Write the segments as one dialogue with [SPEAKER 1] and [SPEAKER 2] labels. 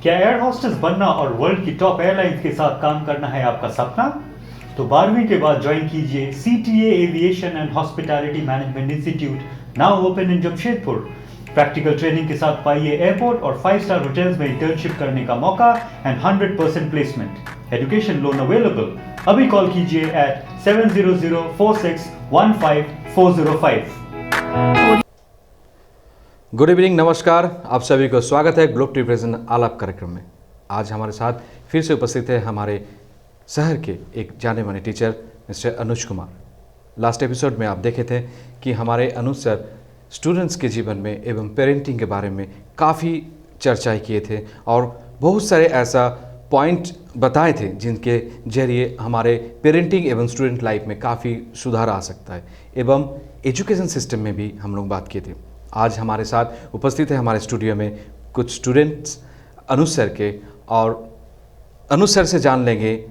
[SPEAKER 1] क्या air hostess बनना और वर्ल्ड की टॉप एयरलाइंस के साथ काम करना है आपका सपना? तो 12वीं के बाद ज्वाइन कीजिए CTA aviation and hospitality management institute, now open in Jamshedpur. Practical training के साथ पाइए एयरपोर्ट और 5 स्टार होटल्स में इंटर्नशिप करने का मौका and 100% placement. Education loan available. अभी कॉल कीजिए at 7004615405।
[SPEAKER 2] गुड इवनिंग, नमस्कार। आप सभी को स्वागत है ग्लोब टीवी प्रेजेंट आलाप कार्यक्रम में। आज हमारे साथ फिर से उपस्थित है हमारे शहर के एक जाने माने teacher mister Anuj Kumar. Last episode में आप देखे थे कि हमारे अनुज सर स्टूडेंट्स के जीवन में एवं पेरेंटिंग के बारे में काफ़ी चर्चाएं किए थे और बहुत सारे ऐसा पॉइंट बताए थे जिनके जरिए हमारे पेरेंटिंग एवं स्टूडेंट लाइफ में काफ़ी सुधार आ सकता है एवं एजुकेशन सिस्टम में भी हम लोग बात किए थे। आज हमारे साथ उपस्थित है हमारे स्टूडियो में कुछ स्टूडेंट्स अनुज सर के, और अनुज सर से जान लेंगे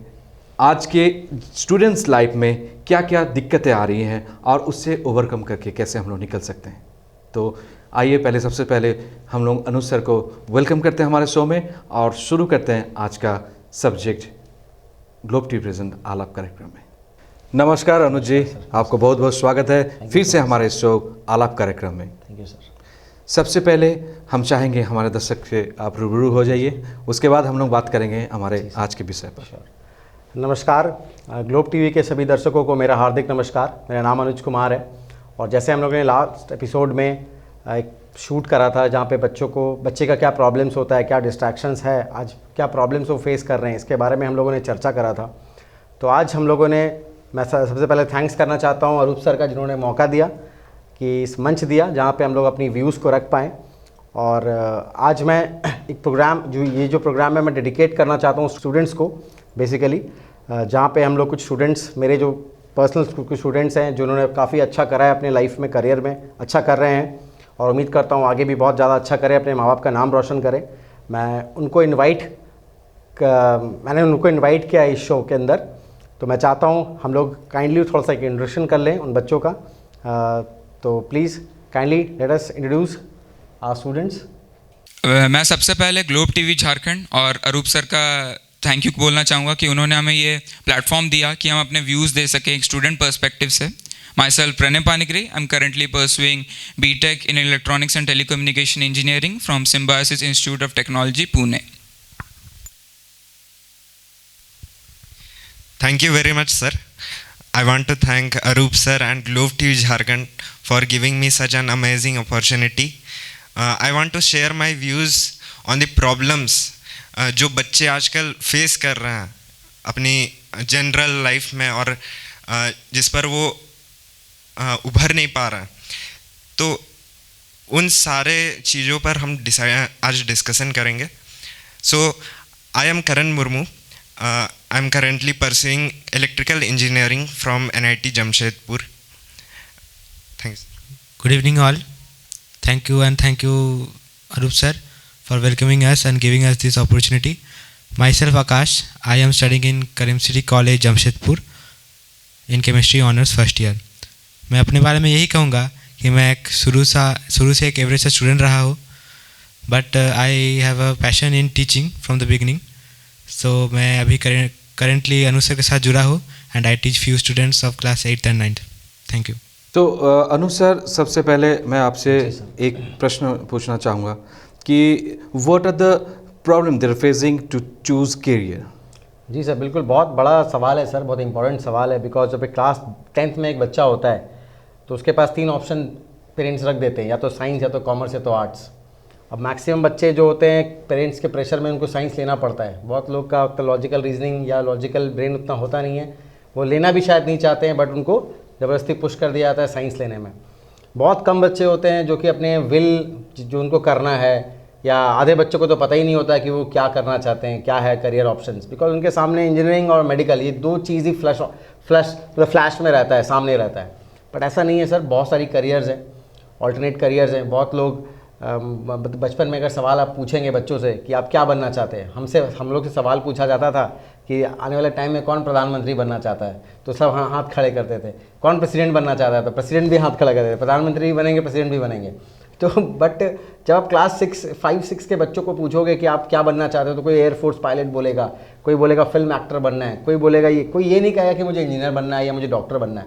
[SPEAKER 2] आज के स्टूडेंट्स लाइफ में क्या क्या दिक्कतें आ रही हैं और उससे ओवरकम करके कैसे हम लोग निकल सकते हैं। तो आइए सबसे पहले हम लोग अनुज सर को वेलकम करते हैं हमारे शो में और शुरू करते हैं आज का सब्जेक्ट ग्लोब टीवी प्रेजेंट आलाप कार्यक्रम में। नमस्कार अनुज जी, आपको बहुत बहुत स्वागत है फिर से हमारे शो आलाप कार्यक्रम में।
[SPEAKER 3] Thank you sir.
[SPEAKER 2] सबसे पहले हम चाहेंगे हमारे दर्शक से आप रूबरू हो जाइए, उसके बाद हम लोग बात करेंगे हमारे आज के विषय पर।
[SPEAKER 3] नमस्कार, ग्लोब टीवी के सभी दर्शकों को मेरा हार्दिक नमस्कार। मेरा नाम अनुज कुमार है और जैसे हम लोगों ने लास्ट एपिसोड में एक शूट करा था जहाँ पे बच्चे का क्या प्रॉब्लम्स होता है, क्या डिस्ट्रैक्शंस है, आज क्या प्रॉब्लम्स वो फेस कर रहे हैं, इसके बारे में हम लोगों ने चर्चा करा था। तो आज हम लोगों ने, मैं सबसे पहले थैंक्स करना चाहता हूँ अरूप सर का, जिन्होंने मौका दिया कि इस मंच दिया जहाँ पे हम लोग अपनी व्यूज़ को रख पाएँ। और आज मैं एक प्रोग्राम जो प्रोग्राम है मैं डेडिकेट करना चाहता हूँ स्टूडेंट्स को बेसिकली, जहाँ पे हम लोग कुछ स्टूडेंट्स, मेरे जो पर्सनल कुछ स्टूडेंट्स हैं जिन्होंने काफ़ी अच्छा करा है अपने लाइफ में, करियर में अच्छा कर रहे हैं और उम्मीद करता हूँ आगे भी बहुत ज़्यादा अच्छा करें, अपने माँ बाप का नाम रोशन करें। मैंने उनको इन्वाइट किया इस शो के अंदर, तो मैं चाहता हूँ हम लोग काइंडली थोड़ा सा एक इंट्रोडक्शन कर लें उन बच्चों का। तो please kindly let us introduce our students.
[SPEAKER 4] मैं सबसे पहले ग्लोब टीवी झारखंड और अरूप सर का थैंक यू बोलना चाहूँगा कि उन्होंने हमें ये प्लेटफॉर्म दिया कि हम अपने व्यूज़ दे सकें एक स्टूडेंट पर्सपेक्टिव से। Myself Pranay Panigrahi, I am currently pursuing BTech in electronics and telecommunication engineering from Symbiosis Institute of Technology, Pune.
[SPEAKER 5] Thank you very much, sir. I want to thank Arup sir and Globe TV Jharkhand for giving me such an amazing opportunity. I want to share my views on the problems जो बच्चे आजकल face कर रहे हैं अपनी general life में और जिस पर वो उभर नहीं पा रहा है। तो उन सारे चीज़ों पर हम आज डिस्कशन करेंगे। So, I am Karan Murmu. I am currently pursuing electrical engineering from NIT Jamshedpur. Thanks.
[SPEAKER 6] Good evening all. Thank you Arup sir for welcoming us and giving us this opportunity. Myself Akash, I am studying in Karim City College Jamshedpur in chemistry honors first year. मैं अपने बारे में यही कहूँगा कि मैं एक शुरू से एक एवरेज स्टूडेंट रहा हूँ, but I have a passion in teaching from the beginning. So मैं अभी करेंटली अनुज सर के साथ जुड़ा हूँ and I teach few students of class 8th and 9th. Thank you.
[SPEAKER 2] तो अनुज सर, सबसे पहले मैं आपसे एक प्रश्न पूछना चाहूँगा कि what are the problem they are facing to choose career.
[SPEAKER 3] जी सर, बिल्कुल बहुत बड़ा सवाल है सर, बहुत इंपॉर्टेंट सवाल है। बिकॉज जब एक क्लास 10th में एक बच्चा होता है तो उसके पास 3 ऑप्शन पेरेंट्स रख देते हैं, या तो साइंस, या तो कॉमर्स, या तो आर्ट्स। अब मैक्सिमम बच्चे जो होते हैं पेरेंट्स के प्रेशर में उनको साइंस लेना पड़ता है। बहुत लोग का लॉजिकल रीजनिंग या लॉजिकल ब्रेन उतना होता नहीं है, वो लेना भी शायद नहीं चाहते हैं, बट उनको ज़बरदस्ती पुश कर दिया जाता है साइंस लेने में। बहुत कम बच्चे होते हैं जो कि अपने जो उनको करना है, या आधे बच्चों को तो पता ही नहीं होता है कि वो क्या करना चाहते हैं, क्या है करियर ऑप्शंस। बिकॉज उनके सामने इंजीनियरिंग और मेडिकल, ये 2 चीज़ ही फ्लैश में रहता है, सामने रहता है। बट ऐसा नहीं है सर, बहुत सारी करियर्स हैं, ऑल्टरनेट करियर्स हैं। बहुत लोग बचपन में अगर सवाल आप पूछेंगे बच्चों से कि आप क्या बनना चाहते हैं, हम लोग से सवाल पूछा जाता था कि आने वाले टाइम में कौन प्रधानमंत्री बनना चाहता है, तो सब हाथ खड़े करते थे। कौन प्रेसिडेंट बनना चाहता है, तो प्रेसिडेंट भी हाथ खड़ा करते थे। प्रधानमंत्री भी बनेंगे, प्रेसिडेंट भी बनेंगे। तो बट जब आप क्लास 5-6 के बच्चों को पूछोगे कि आप क्या बनना चाहते हो, तो कोई एयरफोर्स पायलट बोलेगा, कोई बोलेगा फिल्म एक्टर बनना है, कोई बोलेगा कोई ये नहीं कहेगा कि मुझे इंजीनियर बनना है या मुझे डॉक्टर बनना है।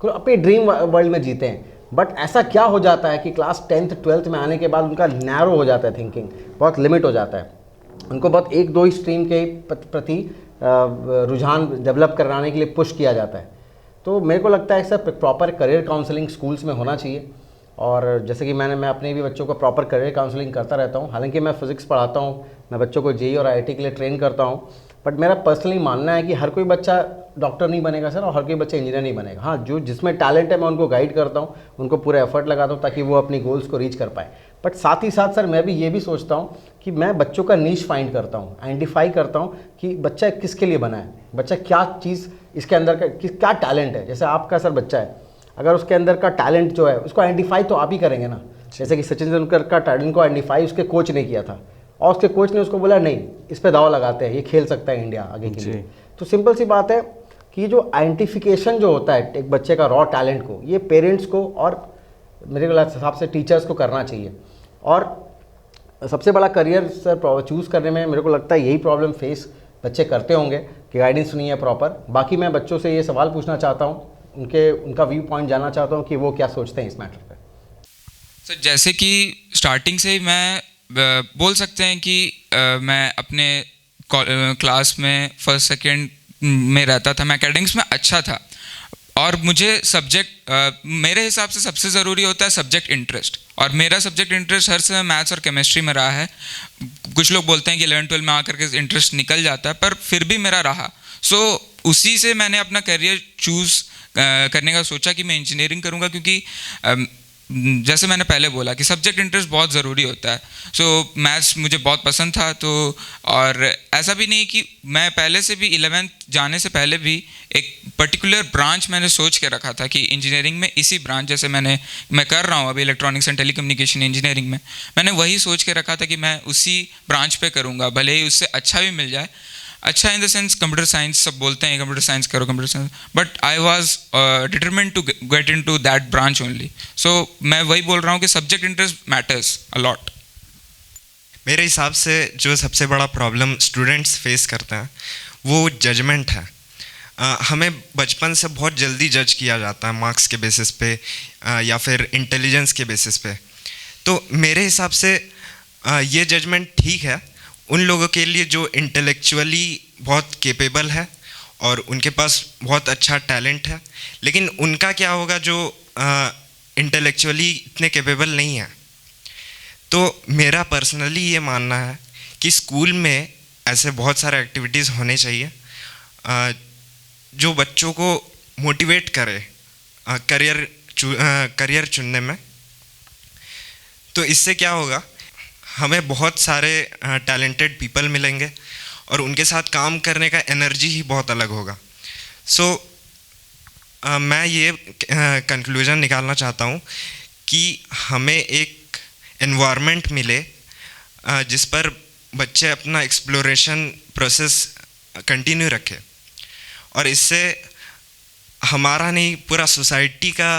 [SPEAKER 3] कोई अपने ड्रीम वर्ल्ड में जीते हैं। बट ऐसा क्या हो जाता है कि क्लास 10th 12th में आने के बाद उनका नैरो हो जाता है, थिंकिंग बहुत लिमिट हो जाता है, उनको बहुत 1-2 ही स्ट्रीम के प्रति रुझान डेवलप कराने के लिए पुश किया जाता है। तो मेरे को लगता है sir proper career counselling schools में होना चाहिए। और जैसे कि मैं अपने भी बच्चों को प्रॉपर करियर काउंसलिंग करता रहता हूँ। हालांकि मैं फिज़िक्स पढ़ाता हूँ, मैं बच्चों को जेईई और आईआईटी के लिए ट्रेन करता हूँ, बट मेरा पर्सनली मानना है कि हर कोई बच्चा डॉक्टर नहीं बनेगा सर, और हर कोई बच्चा इंजीनियर नहीं बनेगा। हाँ, जो जिसमें टैलेंट है मैं उनको गाइड करता हूँ, उनको पूरा एफर्ट लगाता हूँ ताकि वो अपनी गोल्स को रीच कर पाए। बट साथ ही साथ सर मैं भी ये भी सोचता हूँ कि मैं बच्चों का नीश फाइंड करता हूँ, आइडेंटिफाई करता हूँ कि बच्चा किसके लिए बना है, बच्चा क्या चीज़ इसके अंदर का क्या टैलेंट है। जैसे आपका सर बच्चा है, अगर उसके अंदर का टैलेंट जो है उसको आइडेंटिफाई तो आप ही करेंगे ना। जैसे कि सचिन तेंदुलकर का टैलेंट को आइडेंटिफाई उसके कोच ने किया था, और उसके कोच ने उसको बोला नहीं, इस पे दाव लगाते हैं, ये खेल सकता है इंडिया आगे के लिए। तो सिंपल सी बात है कि जो आइडेंटिफिकेशन जो होता है एक बच्चे का रॉ टैलेंट को, ये पेरेंट्स को और मेरे हिसाब से टीचर्स को करना चाहिए। और सबसे बड़ा करियर सर चूज़ करने में मेरे को लगता है यही प्रॉब्लम फेस बच्चे करते होंगे कि गाइडेंस नहीं है प्रॉपर। बाकी मैं बच्चों से ये सवाल पूछना चाहता हूँ, उनका व्यू पॉइंट जानना चाहता हूँ कि वो क्या सोचते हैं इस मैटर पे।
[SPEAKER 4] सर जैसे कि स्टार्टिंग से ही मैं बोल सकते हैं कि मैं अपने क्लास में फर्स्ट सेकंड में रहता था, मैं एकेडमिक्स में अच्छा था, और मुझे सब्जेक्ट मेरे हिसाब से सबसे ज़रूरी होता है सब्जेक्ट इंटरेस्ट, और मेरा सब्जेक्ट इंटरेस्ट हर समय मैथ्स और केमिस्ट्री में रहा है। कुछ लोग बोलते हैं कि 11-12 में आकर के इंटरेस्ट निकल जाता है, पर फिर भी मेरा रहा। सो उसी से मैंने अपना करियर चूज़ करने का सोचा कि मैं इंजीनियरिंग करूँगा, क्योंकि जैसे मैंने पहले बोला कि सब्जेक्ट इंटरेस्ट बहुत ज़रूरी होता है। सो मैथ्स मुझे बहुत पसंद था, तो और ऐसा भी नहीं कि मैं पहले से भी 11th जाने से पहले भी एक पर्टिकुलर ब्रांच मैंने सोच के रखा था कि इंजीनियरिंग में इसी ब्रांच, जैसे मैं कर रहा हूँ अभी इलेक्ट्रॉनिक्स एंड टेलीकम्युनिकेशन इंजीनियरिंग में, मैंने वही सोच के रखा था कि मैं उसी ब्रांच पे करूँगा, भले ही उससे अच्छा भी मिल जाए। अच्छा in the sense computer science, सब बोलते हैं कंप्यूटर साइंस करो computer science, but I was determined to get into that branch only. So मैं वही बोल रहा हूँ कि subject interest matters a lot.
[SPEAKER 5] मेरे हिसाब से जो सबसे बड़ा प्रॉब्लम स्टूडेंट्स फेस करते हैं वो जजमेंट है। हमें बचपन से बहुत जल्दी जज किया जाता है मार्क्स के बेसिस पे या फिर इंटेलिजेंस के बेसिस पे। तो मेरे हिसाब से ये जजमेंट ठीक है उन लोगों के लिए जो इंटेलेक्चुअली बहुत केपेबल है और उनके पास बहुत अच्छा टैलेंट है, लेकिन उनका क्या होगा जो इंटेलेक्चुअली इतने केपेबल नहीं है। तो मेरा पर्सनली ये मानना है कि स्कूल में ऐसे बहुत सारे एक्टिविटीज़ होने चाहिए जो बच्चों को मोटिवेट करे करियर चुनने में। तो इससे क्या होगा, हमें बहुत सारे टैलेंटेड पीपल मिलेंगे और उनके साथ काम करने का एनर्जी ही बहुत अलग होगा। सो मैं ये कंक्लूजन निकालना चाहता हूँ कि हमें एक एनवायरनमेंट मिले जिस पर बच्चे अपना एक्सप्लोरेशन प्रोसेस कंटिन्यू रखें, और इससे हमारा नहीं पूरा सोसाइटी का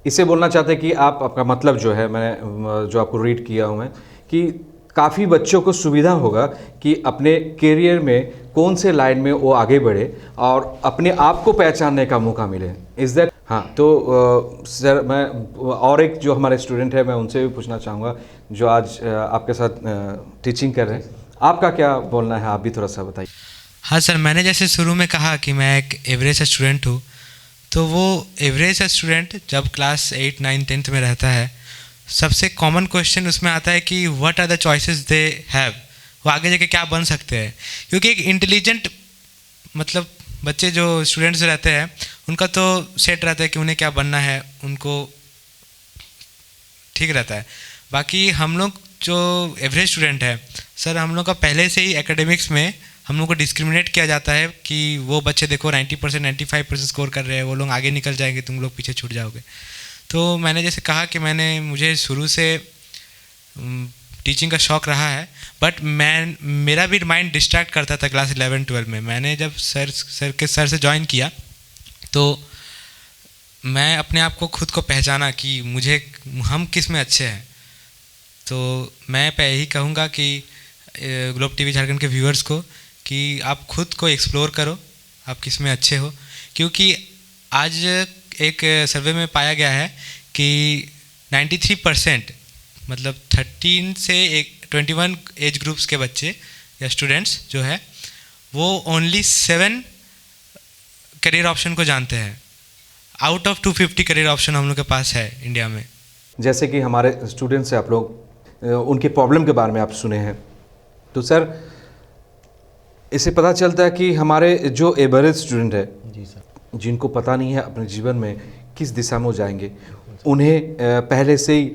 [SPEAKER 2] इसे बोलना चाहते हैं कि आपका मतलब जो है, मैंने जो आपको रीड किया हूँ मैं, कि काफ़ी बच्चों को सुविधा होगा कि अपने करियर में कौन से लाइन में वो आगे बढ़े और अपने आप को पहचानने का मौका मिले। Is that? हाँ, तो सर मैं और एक जो हमारे स्टूडेंट है मैं उनसे भी पूछना चाहूँगा जो आज आपके साथ टीचिंग कर रहे हैं, आपका क्या बोलना है, आप भी थोड़ा सा बताइए।
[SPEAKER 6] हाँ सर, मैंने जैसे शुरू में कहा कि मैं एक एवरेज स्टूडेंट हूँ, तो वो एवरेज स्टूडेंट जब क्लास 8, 9, 10th में रहता है, सबसे कॉमन क्वेश्चन उसमें आता है कि what are the choices they have, वो आगे जाके क्या बन सकते हैं। क्योंकि एक इंटेलिजेंट मतलब बच्चे जो स्टूडेंट्स रहते हैं उनका तो सेट रहता है कि उन्हें क्या बनना है, उनको ठीक रहता है। बाकी हम लोग जो एवरेज स्टूडेंट है सर, हम लोग का पहले से ही एकेडमिक्स में हम लोग को डिस्क्रिमिनेट किया जाता है कि वो बच्चे देखो 90%, 95% स्कोर कर रहे हैं, वो लोग आगे निकल जाएंगे, तुम लोग पीछे छूट जाओगे। तो मैंने जैसे कहा कि मुझे शुरू से टीचिंग का शौक़ रहा है, बट मेरा भी माइंड डिस्ट्रैक्ट करता था क्लास 11, 12 में। मैंने जब सर से ज्वाइन किया तो मैं अपने आप को खुद को पहचाना कि हम किस में अच्छे हैं। तो मैं यही कहूँगा कि ग्लोब टीवी झारखंड के व्यूअर्स को कि आप खुद को एक्सप्लोर करो, आप किस में अच्छे हो। क्योंकि आज एक सर्वे में पाया गया है कि 93% मतलब 13 से 21 एज ग्रुप्स के बच्चे या स्टूडेंट्स जो है वो ओनली 7 करियर ऑप्शन को जानते हैं। आउट ऑफ 250 करियर ऑप्शन हम लोग के पास है इंडिया में।
[SPEAKER 2] जैसे कि हमारे स्टूडेंट्स हैं, आप लोग उनके प्रॉब्लम के बारे में आप सुने हैं, तो सर इससे पता चलता है कि हमारे जो एवरेज स्टूडेंट है,
[SPEAKER 3] जी सर,
[SPEAKER 2] जिनको पता नहीं है अपने जीवन में किस दिशा में वो जाएंगे, उन्हें पहले से ही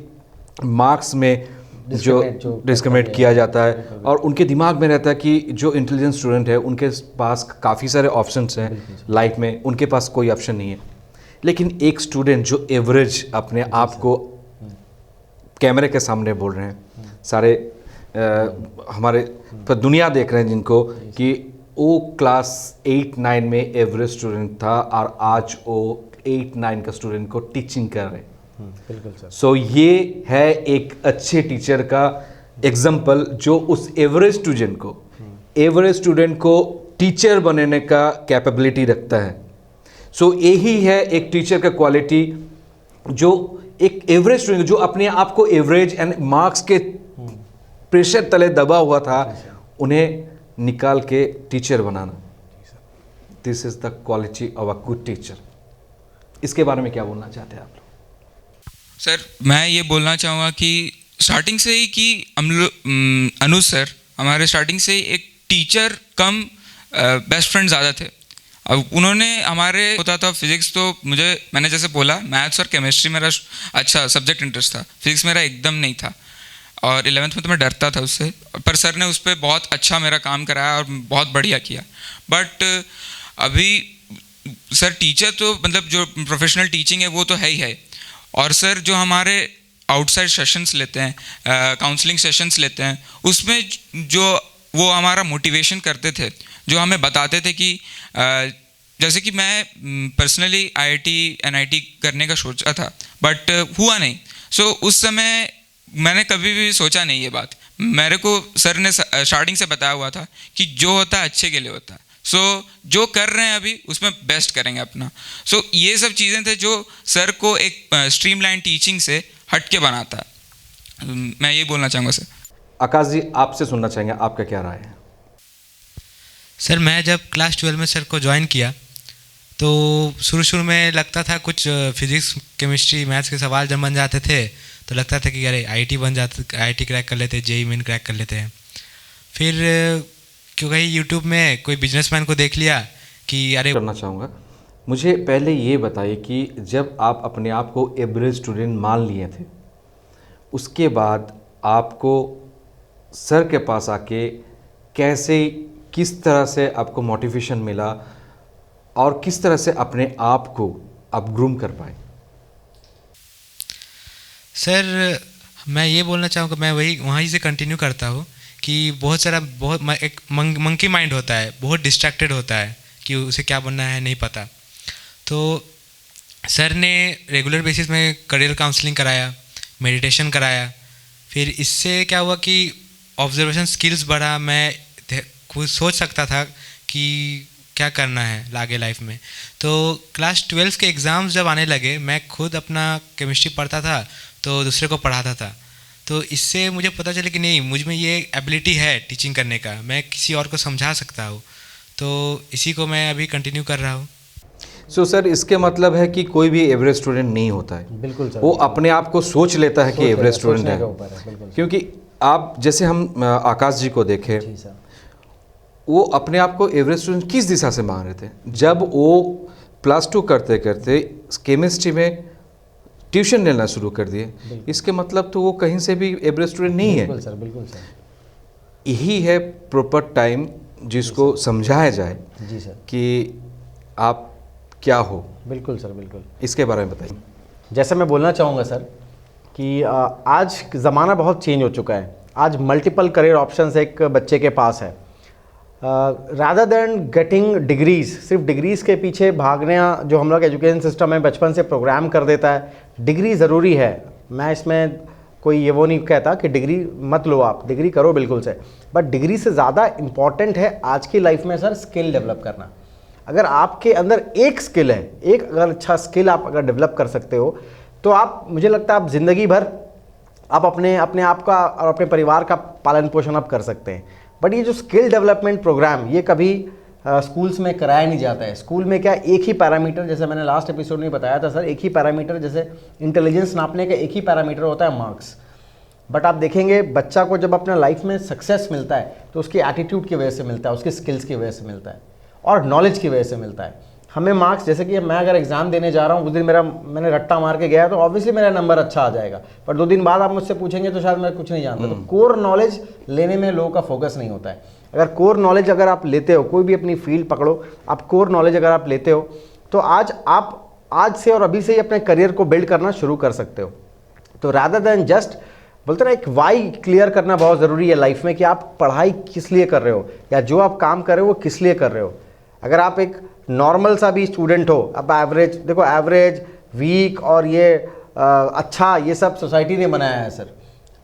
[SPEAKER 2] मार्क्स में जो डिस्क्रिमिनेट किया जाता है और उनके दिमाग में रहता है कि जो इंटेलिजेंट स्टूडेंट है उनके पास काफ़ी सारे ऑप्शंस हैं लाइफ में, उनके पास कोई ऑप्शन नहीं है। लेकिन एक स्टूडेंट जो एवरेज अपने आप को कैमरे के सामने बोल रहे हैं, सारे हमारे पर दुनिया देख रहे हैं जिनको, कि वो क्लास 8-9 में एवरेज स्टूडेंट था और आज वो 8-9 का स्टूडेंट को टीचिंग कर रहे हैं।
[SPEAKER 3] बिल्कुल सर।
[SPEAKER 2] सो ये है एक अच्छे टीचर का एग्जाम्पल जो उस एवरेज स्टूडेंट को टीचर बनने का कैपेबिलिटी रखता है। सो यही है एक टीचर का क्वालिटी, जो एक एवरेज स्टूडेंट जो अपने आप को एवरेज एंड मार्क्स के प्रेशर तले दबा हुआ था, उन्हें निकाल के teacher banana. This is the quality of a good teacher. इसके बारे में क्या बोलना चाहते हैं आप लोग?
[SPEAKER 4] सर मैं ये बोलना चाहूँगा कि स्टार्टिंग से ही कि हम लोग अनुज सर हमारे स्टार्टिंग से ही एक टीचर कम बेस्ट फ्रेंड ज़्यादा थे। अब उन्होंने हमारे होता था फिज़िक्स, तो मैंने जैसे बोला मैथ्स और केमिस्ट्री मेरा अच्छा सब्जेक्ट इंटरेस्ट था, फिज़िक्स मेरा एकदम नहीं था और 11th में तो मैं डरता था उससे, पर सर ने उस पर बहुत अच्छा मेरा काम कराया और बहुत बढ़िया किया। बट अभी सर टीचर तो मतलब जो प्रोफेशनल टीचिंग है वो तो है ही है, और सर जो हमारे आउटसाइड सेशंस लेते हैं, काउंसलिंग सेशंस लेते हैं, उसमें जो वो हमारा मोटिवेशन करते थे, जो हमें बताते थे कि जैसे कि मैं पर्सनली IIT NIT करने का सोचा था बट हुआ नहीं। सो उस समय मैंने कभी भी सोचा नहीं ये बात, मेरे को सर ने स्टार्टिंग से बताया हुआ था कि जो होता है अच्छे के लिए होता है। सो जो कर रहे हैं अभी उसमें बेस्ट करेंगे अपना। सो ये सब चीज़ें थे जो सर को एक स्ट्रीमलाइन टीचिंग से हट के बनाता है। मैं ये बोलना चाहूँगा सर।
[SPEAKER 2] आकाश जी, आपसे सुनना चाहेंगे, आपका क्या राय है?
[SPEAKER 6] सर मैं जब क्लास 12 में सर को ज्वाइन किया तो शुरू में लगता था कुछ फिज़िक्स केमिस्ट्री मैथ्स के सवाल जब बन जाते थे तो लगता था कि अरे IIT क्रैक कर लेते, JEE मेन क्रैक कर लेते हैं। फिर क्योंकि यूट्यूब में कोई बिजनेसमैन को देख लिया कि अरे
[SPEAKER 2] करना चाहूँगा। मुझे पहले ये बताइए कि जब आप अपने आप को एवरेज स्टूडेंट मान लिए थे, उसके बाद आपको सर के पास आके किस तरह से आपको मोटिवेशन मिला और किस तरह से अपने आप को आप ग्रूम कर पाए?
[SPEAKER 6] सर मैं ये बोलना चाहूँगा, मैं वहीं से कंटिन्यू करता हूँ कि एक मंकी माइंड होता है, बहुत डिस्ट्रैक्टेड होता है कि उसे क्या बनना है नहीं पता। तो सर ने रेगुलर बेसिस में करियर काउंसलिंग कराया, मेडिटेशन कराया। फिर इससे क्या हुआ कि ऑब्जर्वेशन स्किल्स बढ़ा, मैं खुद सोच सकता था कि क्या करना है आगे लाइफ में। तो क्लास 12 के एग्ज़ाम्स जब आने लगे, मैं खुद अपना केमिस्ट्री पढ़ता था तो दूसरे को पढ़ाता था। तो इससे मुझे पता चला कि नहीं, मुझ में ये एबिलिटी है टीचिंग करने का, मैं किसी और को समझा सकता हूँ। तो इसी को मैं अभी कंटिन्यू कर रहा हूँ।
[SPEAKER 2] सो सर, इसके मतलब है कि कोई भी एवरेज स्टूडेंट नहीं होता है।
[SPEAKER 3] बिल्कुल सर।
[SPEAKER 2] वो अपने आप को सोच लेता है कि एवरेज स्टूडेंट है। क्योंकि आप जैसे हम आकाश जी को देखें, वो अपने आप को एवरेज स्टूडेंट किस दिशा से मान रहे थे? जब वो +2 करते करते केमिस्ट्री में ट्यूशन लेना शुरू कर दिए, इसके मतलब तो वो कहीं से भी एवरेज स्टूडेंट नहीं है।
[SPEAKER 3] सर, बिल्कुल सर।
[SPEAKER 2] यही है प्रॉपर टाइम जिसको समझाया जाए
[SPEAKER 3] जी सर
[SPEAKER 2] कि आप क्या हो।
[SPEAKER 3] बिल्कुल सर, बिल्कुल।
[SPEAKER 2] इसके बारे में बताइए।
[SPEAKER 3] जैसे मैं बोलना चाहूँगा सर कि आज ज़माना बहुत चेंज हो चुका है। आज मल्टीपल करियर ऑप्शंस एक बच्चे के पास है। रादर देन गेटिंग डिग्रीज, सिर्फ डिग्रीज़ के पीछे भागने जो हम लोग एजुकेशन सिस्टम में बचपन से प्रोग्राम कर देता है। डिग्री ज़रूरी है, मैं इसमें कोई ये वो नहीं कहता कि डिग्री मत लो, आप डिग्री करो बिल्कुल से, बट डिग्री से ज़्यादा इम्पॉर्टेंट है आज की लाइफ में सर स्किल डेवलप करना। अगर आपके अंदर एक स्किल है, एक अगर अच्छा स्किल आप अगर डेवलप कर सकते हो तो आप, मुझे लगता है आप ज़िंदगी भर आप अपने आप का और अपने परिवार का पालन पोषण आप कर सकते हैं। बट ये जो स्किल डेवलपमेंट प्रोग्राम, ये कभी स्कूल्स में कराया नहीं जाता है। स्कूल में क्या, एक ही पैरामीटर, जैसे मैंने लास्ट एपिसोड में बताया था सर, एक ही पैरामीटर, जैसे इंटेलिजेंस नापने का एक ही पैरामीटर होता है, मार्क्स। बट आप देखेंगे बच्चा को जब अपना लाइफ में सक्सेस मिलता है तो उसकी एटीट्यूड की वजह से मिलता है, उसकी स्किल्स की वजह से मिलता है और नॉलेज की वजह से मिलता है। हमें मार्क्स, जैसे कि मैं अगर एग्जाम देने जा रहा हूँ, उस दिन मैंने रट्टा मार के गया तो ऑब्वियसली मेरा नंबर अच्छा आ जाएगा, पर 2 दिन बाद आप मुझसे पूछेंगे तो शायद मैं कुछ नहीं जानता। तो कोर नॉलेज लेने में लोगों का फोकस नहीं होता है। अगर कोर नॉलेज अगर आप लेते हो, कोई भी अपनी फील्ड पकड़ो, आप कोर नॉलेज अगर आप लेते हो तो आज से और अभी से ही अपने करियर को बिल्ड करना शुरू कर सकते हो। तो रादर देन जस्ट, बोलते ना, एक वाई क्लियर करना बहुत ज़रूरी है लाइफ में कि आप पढ़ाई किस लिए कर रहे हो या जो आप काम कर रहे हो वो किस लिए कर रहे हो। अगर आप एक नॉर्मल सा भी स्टूडेंट हो, अब एवरेज देखो, एवरेज, वीक और ये अच्छा, ये सब सोसाइटी ने बनाया है सर,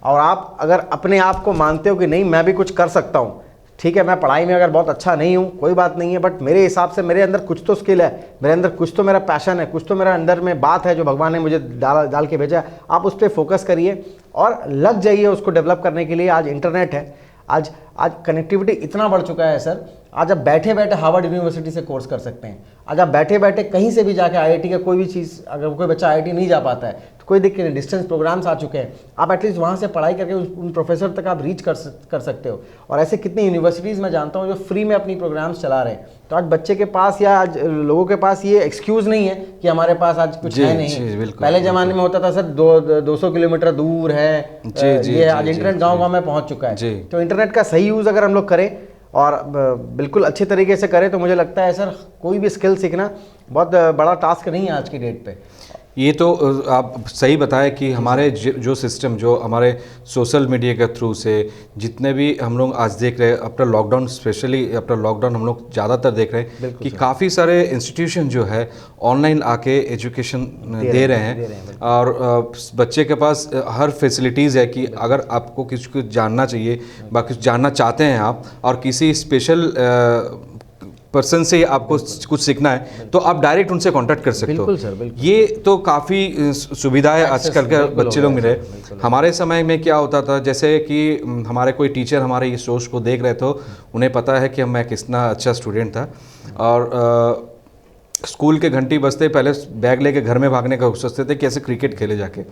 [SPEAKER 3] और आप अगर अपने आप को मानते हो कि नहीं मैं भी कुछ कर सकता हूँ, ठीक है, मैं पढ़ाई में अगर बहुत अच्छा नहीं हूँ कोई बात नहीं है, बट मेरे हिसाब से मेरे अंदर कुछ तो स्किल है, मेरे अंदर कुछ तो मेरा पैशन है, कुछ तो मेरा अंदर में बात है जो भगवान ने मुझे डाल के भेजा है, आप उस पर फोकस करिए और लग जाइए उसको डेवलप करने के लिए। आज इंटरनेट है, आज कनेक्टिविटी इतना बढ़ चुका है सर, आज आप बैठे बैठे हार्वर्ड यूनिवर्सिटी से कोर्स कर सकते हैं। आज आप बैठे बैठे कहीं से भी जाके आईआईटी का कोई भी चीज़, अगर कोई बच्चा आईआईटी नहीं जा पाता है तो कोई दिक्कत नहीं, डिस्टेंस प्रोग्राम्स आ चुके हैं, आप एटलीस्ट वहाँ से पढ़ाई करके उन प्रोफेसर तक आप रीच कर सकते हो। और ऐसे कितनी यूनिवर्सिटीज़ मैं जानता हूँ जो फ्री में अपनी प्रोग्राम्स चला रहे हैं। तो आज बच्चे के पास या आज लोगों के पास ये एक्सक्यूज़ नहीं है कि हमारे पास आज कुछ है नहीं। पहले ज़माने में होता था सर 200 किलोमीटर दूर है, ये आज इंटरनेट गाँव में पहुँच चुका है। तो इंटरनेट का सही यूज़ अगर हम लोग करें और बिल्कुल अच्छे तरीके से करें तो मुझे लगता है सर कोई भी स्किल सीखना बहुत बड़ा टास्क नहीं है आज की डेट पे।
[SPEAKER 2] ये तो आप सही बताए कि हमारे जो सिस्टम, जो हमारे सोशल मीडिया के थ्रू से जितने भी हम लोग आज देख रहे हैं, अपना लॉकडाउन, स्पेशली अपना लॉकडाउन हम लोग ज़्यादातर देख रहे हैं कि काफ़ी सारे इंस्टीट्यूशन जो है ऑनलाइन आके एजुकेशन दे रहे हैं और बच्चे के पास हर फैसिलिटीज़ है कि अगर आपको कुछ जानना चाहिए, कुछ जानना चाहते हैं आप और किसी स्पेशल पर्सन से आपको कुछ सीखना है तो आप डायरेक्ट उनसे कांटेक्ट कर सकते हो।
[SPEAKER 3] बिल्कुल सर, बिल्कुल।
[SPEAKER 2] ये तो काफ़ी सुविधाएं आजकल के बच्चे लोग मिले। हमारे समय में क्या होता था, जैसे कि हमारे कोई टीचर हमारे ये सोच को देख रहे थे, उन्हें पता है कि मैं कितना अच्छा स्टूडेंट था और स्कूल के घंटी बजते पहले बैग लेके घर में भागने का सोचते थे कैसे क्रिकेट खेले जाके।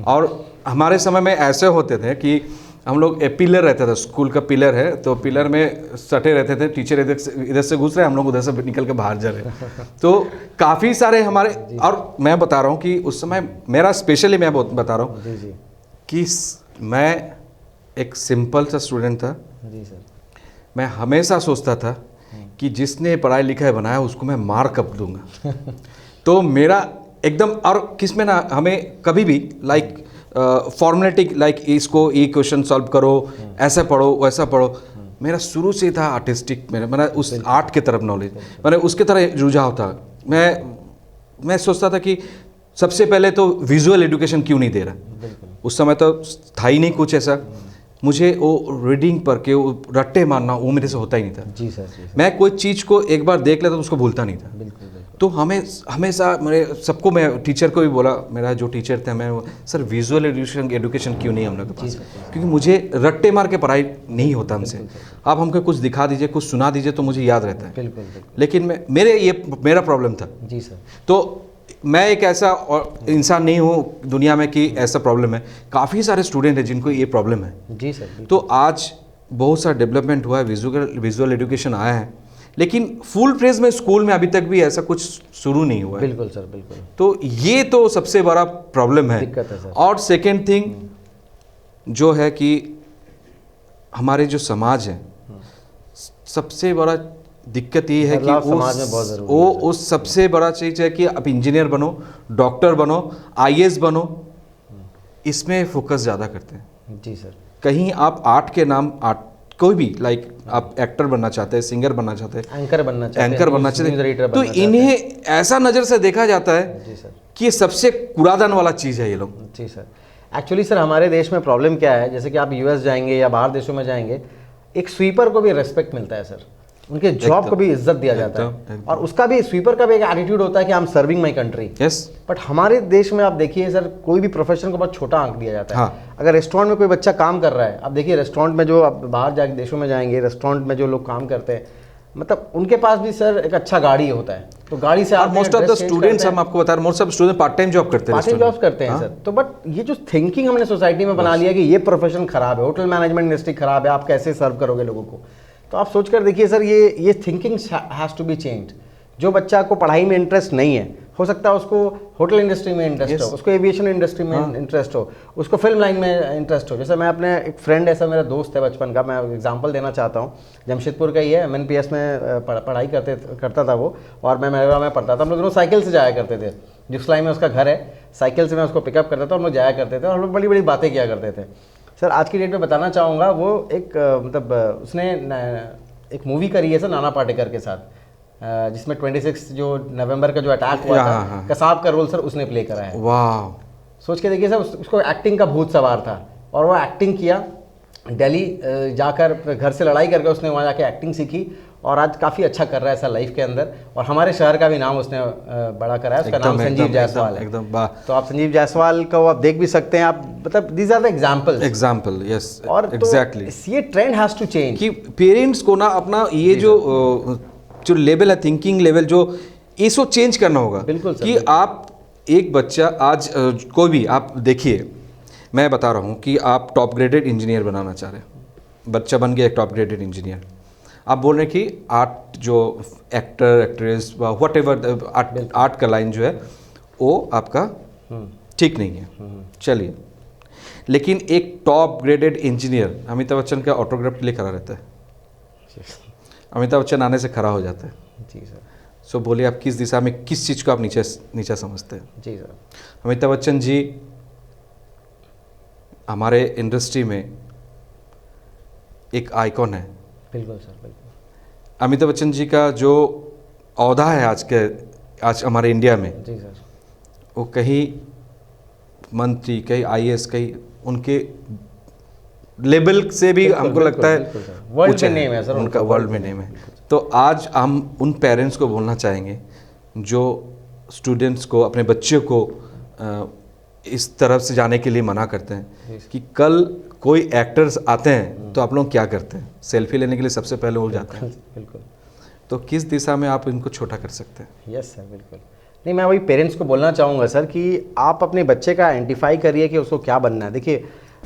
[SPEAKER 2] और हमारे समय में ऐसे होते थे कि हम लोग पिलर रहता था, स्कूल का पिलर है तो पिलर में सटे रहते थे, टीचर इधर से घुस रहे, हम लोग उधर से निकल के बाहर जा रहे। तो काफ़ी सारे हमारे, और मैं बता रहा हूँ कि उस समय मेरा स्पेशली मैं बता रहा हूँ कि मैं एक सिंपल सा स्टूडेंट था।
[SPEAKER 3] जी सर।
[SPEAKER 2] मैं हमेशा सोचता था कि जिसने पढ़ाई लिखाई बनाया उसको मैं मार कब दूंगा। तो मेरा एकदम, और किस में ना हमें कभी भी लाइक फॉर्मेलिटी, लाइक इसको ये क्वेश्चन सॉल्व करो, ऐसा पढ़ो वैसा पढ़ो, मेरा शुरू से था आर्टिस्टिक, मैंने उस आर्ट की तरफ नॉलेज, मैंने उसके तरह रुझाव था। मैं सोचता था कि सबसे पहले तो विजुअल एजुकेशन क्यों नहीं दे रहा, उस समय तो था ही नहीं कुछ ऐसा। मुझे वो रीडिंग पढ़ के वो रट्टे मारना वो मेरे से होता ही नहीं था।
[SPEAKER 3] जी सर, जी सर।
[SPEAKER 2] मैं कोई चीज़ को एक बार देख लेता तो उसको भूलता नहीं था।
[SPEAKER 3] बिल्कुल।
[SPEAKER 2] तो हमेशा मेरे सबको, मैं टीचर को भी बोला, मेरा जो टीचर थे, मैं सर विजुअल एजुकेशन क्यों नहीं हम लोग के पास, क्योंकि मुझे रट्टे मार के पढ़ाई नहीं होता हमसे। आप हमको कुछ दिखा दीजिए, कुछ सुना दीजिए तो मुझे याद रहता है।
[SPEAKER 3] बिल्कुल।
[SPEAKER 2] लेकिन मेरा प्रॉब्लम था।
[SPEAKER 3] जी सर।
[SPEAKER 2] तो मैं एक ऐसा इंसान नहीं हूँ दुनिया में कि ऐसा प्रॉब्लम है, काफ़ी सारे स्टूडेंट हैं जिनको ये प्रॉब्लम है।
[SPEAKER 3] जी सर।
[SPEAKER 2] तो आज बहुत सा डेवलपमेंट हुआ है, विजुअल एजुकेशन आया है, लेकिन फुल फ्रेज में स्कूल में अभी तक भी ऐसा कुछ शुरू नहीं हुआ है।
[SPEAKER 3] बिल्कुल सर, बिल्कुल।
[SPEAKER 2] तो ये तो सबसे बड़ा प्रॉब्लम है।
[SPEAKER 3] दिक्कत है सर।
[SPEAKER 2] और सेकेंड थिंग जो है कि हमारे जो समाज है, सबसे बड़ा दिक्कत ये है कि उस सबसे बड़ा चीज़ है कि आप इंजीनियर बनो, डॉक्टर बनो, आईएएस बनो, इसमें फोकस ज़्यादा करते हैं।
[SPEAKER 3] जी सर।
[SPEAKER 2] कहीं आप आर्ट के नाम, आर्ट कोई भी लाइक आप एक्टर बनना चाहते हैं, सिंगर बनना चाहते हैं,
[SPEAKER 3] एंकर बनना चाहते हैं,
[SPEAKER 2] एंकर बनना
[SPEAKER 3] न्यूज़
[SPEAKER 2] चाहते
[SPEAKER 3] एडिटर
[SPEAKER 2] हैं, तो
[SPEAKER 3] बनना चाहते
[SPEAKER 2] इन्हें ऐसा नज़र से देखा जाता है
[SPEAKER 3] जी सर।
[SPEAKER 2] कि ये सबसे कूड़ादान वाला चीज़ है ये लोग।
[SPEAKER 3] जी सर। एक्चुअली सर हमारे देश में प्रॉब्लम क्या है, जैसे कि आप यूएस जाएंगे या बाहर देशों में जाएंगे, एक स्वीपर को भी रेस्पेक्ट मिलता है सर, उनके जॉब को भी इज्जत दिया जाता है, और उसका भी स्वीपर का भी एक एटीट्यूड होता है कि I am serving my country.
[SPEAKER 2] Yes.
[SPEAKER 3] But हमारे देश में आप देखिए सर, कोई भी प्रोफेशन को बहुत छोटा आंक दिया जाता है।
[SPEAKER 2] हाँ।
[SPEAKER 3] अगर रेस्टोरेंट में कोई बच्चा काम कर रहा है, आप देखिए रेस्टोरेंट में जो आप बाहर जाके देशों में जाएंगे, रेस्टोरेंट में जो लोग काम करते हैं, मतलब उनके पास भी सर एक अच्छा गाड़ी होता है, तो गाड़ी से आप
[SPEAKER 2] मोस्ट ऑफ द स्टूडेंट्स, हम आपको बता रहे हैं, most of student part time job करते हैं,
[SPEAKER 3] पार्ट टाइम जॉब्स करते हैं सर। तो बट ये जो थिंकिंग हमने सोसाइटी में बना लिया कि ये प्रोफेशन खराब है, होटल मैनेजमेंट इंडस्ट्री खराब है, आप कैसे सर्व करोगे लोगों को, तो आप सोच कर देखिए सर, ये thinking has to be change. जो बच्चा को पढ़ाई में इंटरेस्ट नहीं है, हो सकता है उसको होटल इंडस्ट्री में इंटरेस्ट हो, उसको एविएशन इंडस्ट्री में इंटरेस्ट हो, उसको फिल्म लाइन में इंटरेस्ट हो। जैसे मैं अपने एक फ्रेंड, ऐसा मेरा दोस्त है बचपन का, मैं एग्जांपल देना चाहता हूँ, जमशेदपुर का ही है, MNPS में पढ़ाई करता था वो, और मैं मेरा में पढ़ता था। हम लोग दोनों साइकिल से जाया करते थे, जिसलाई में उसका घर है, साइकिल से मैं उसको पिकअप करता था, हम लोग जाया करते थे, और हम लोग बड़ी बड़ी बातें किया करते थे। सर आज की डेट में बताना चाहूँगा, वो एक मतलब उसने एक मूवी करी है सर नाना पाटेकर के साथ, जिसमें 26 जो नवंबर का जो अटैक हुआ था, कसाब का रोल सर उसने प्ले करा है।
[SPEAKER 2] वाह,
[SPEAKER 3] सोच के देखिए सर, उसको एक्टिंग का भूत सवार था, और वो एक्टिंग किया, दिल्ली जाकर घर से लड़ाई करके उसने वहाँ जाके एक्टिंग सीखी, और आज काफ़ी अच्छा कर रहा है सर लाइफ के अंदर, और हमारे शहर का भी नाम उसने बड़ा करा है। उसका नाम संजीव जायसवाल है।
[SPEAKER 2] एकदम वाह।
[SPEAKER 3] तो आप संजीव जायसवाल को आप देख भी सकते हैं, आप मतलब these are the
[SPEAKER 2] example. Yes,
[SPEAKER 3] और
[SPEAKER 2] एग्जैक्टली।
[SPEAKER 3] ये ट्रेंड हैज़ टू चेंज
[SPEAKER 2] कि पेरेंट्स को ना अपना ये जो लेवल है, थिंकिंग लेवल, जो इसको चेंज करना होगा।
[SPEAKER 3] बिल्कुल सर,
[SPEAKER 2] कि
[SPEAKER 3] बिल्कुल।
[SPEAKER 2] आप एक बच्चा आज कोई भी आप देखिए, मैं बता रहा हूँ कि आप टॉप ग्रेडेड इंजीनियर बनाना चाह रहे हैं, बच्चा बन गया एक टॉप ग्रेडेड इंजीनियर, आप बोल रहे हैं कि आर्ट जो actor actress what ever art का लाइन जो है वो आपका ठीक नहीं है, चलिए, लेकिन एक top graded engineer Amitabh Bachchan का ऑटोग्राफ के लिए खड़ा रहता है, अमिताभ बच्चन आने से खड़ा हो जाता है।
[SPEAKER 3] जी सर।
[SPEAKER 2] सो बोलिए आप किस दिशा में, किस चीज़ को आप नीचा समझते हैं?
[SPEAKER 3] जी सर।
[SPEAKER 2] अमिताभ बच्चन जी हमारे इंडस्ट्री में एक आइकॉन है।
[SPEAKER 3] बिल्कुल सर, बिल्कुल।
[SPEAKER 2] अमिताभ बच्चन जी का जो औहदा है आज हमारे इंडिया में,
[SPEAKER 3] जी सर।
[SPEAKER 2] वो कहीं मंत्री, कहीं IAS, कहीं उनके लेवल से भी हमको लगता है
[SPEAKER 3] वर्ल्ड में नेम है सर
[SPEAKER 2] उनका, वर्ल्ड में नेम है। तो आज हम उन पेरेंट्स को बोलना चाहेंगे जो स्टूडेंट्स को, अपने बच्चे को इस तरफ से जाने के लिए मना करते हैं कि कल कोई एक्टर्स आते हैं तो आप लोग क्या करते हैं? सेल्फी लेने के लिए सबसे पहले वो जाते हैं।
[SPEAKER 3] बिल्कुल।
[SPEAKER 2] तो किस दिशा में आप इनको छोटा कर सकते हैं?
[SPEAKER 3] यस सर, बिल्कुल। नहीं, मैं वही पेरेंट्स को बोलना चाहूँगा सर कि आप अपने बच्चे का आइडेंटिफाई करिए कि उसको क्या बनना है। देखिए,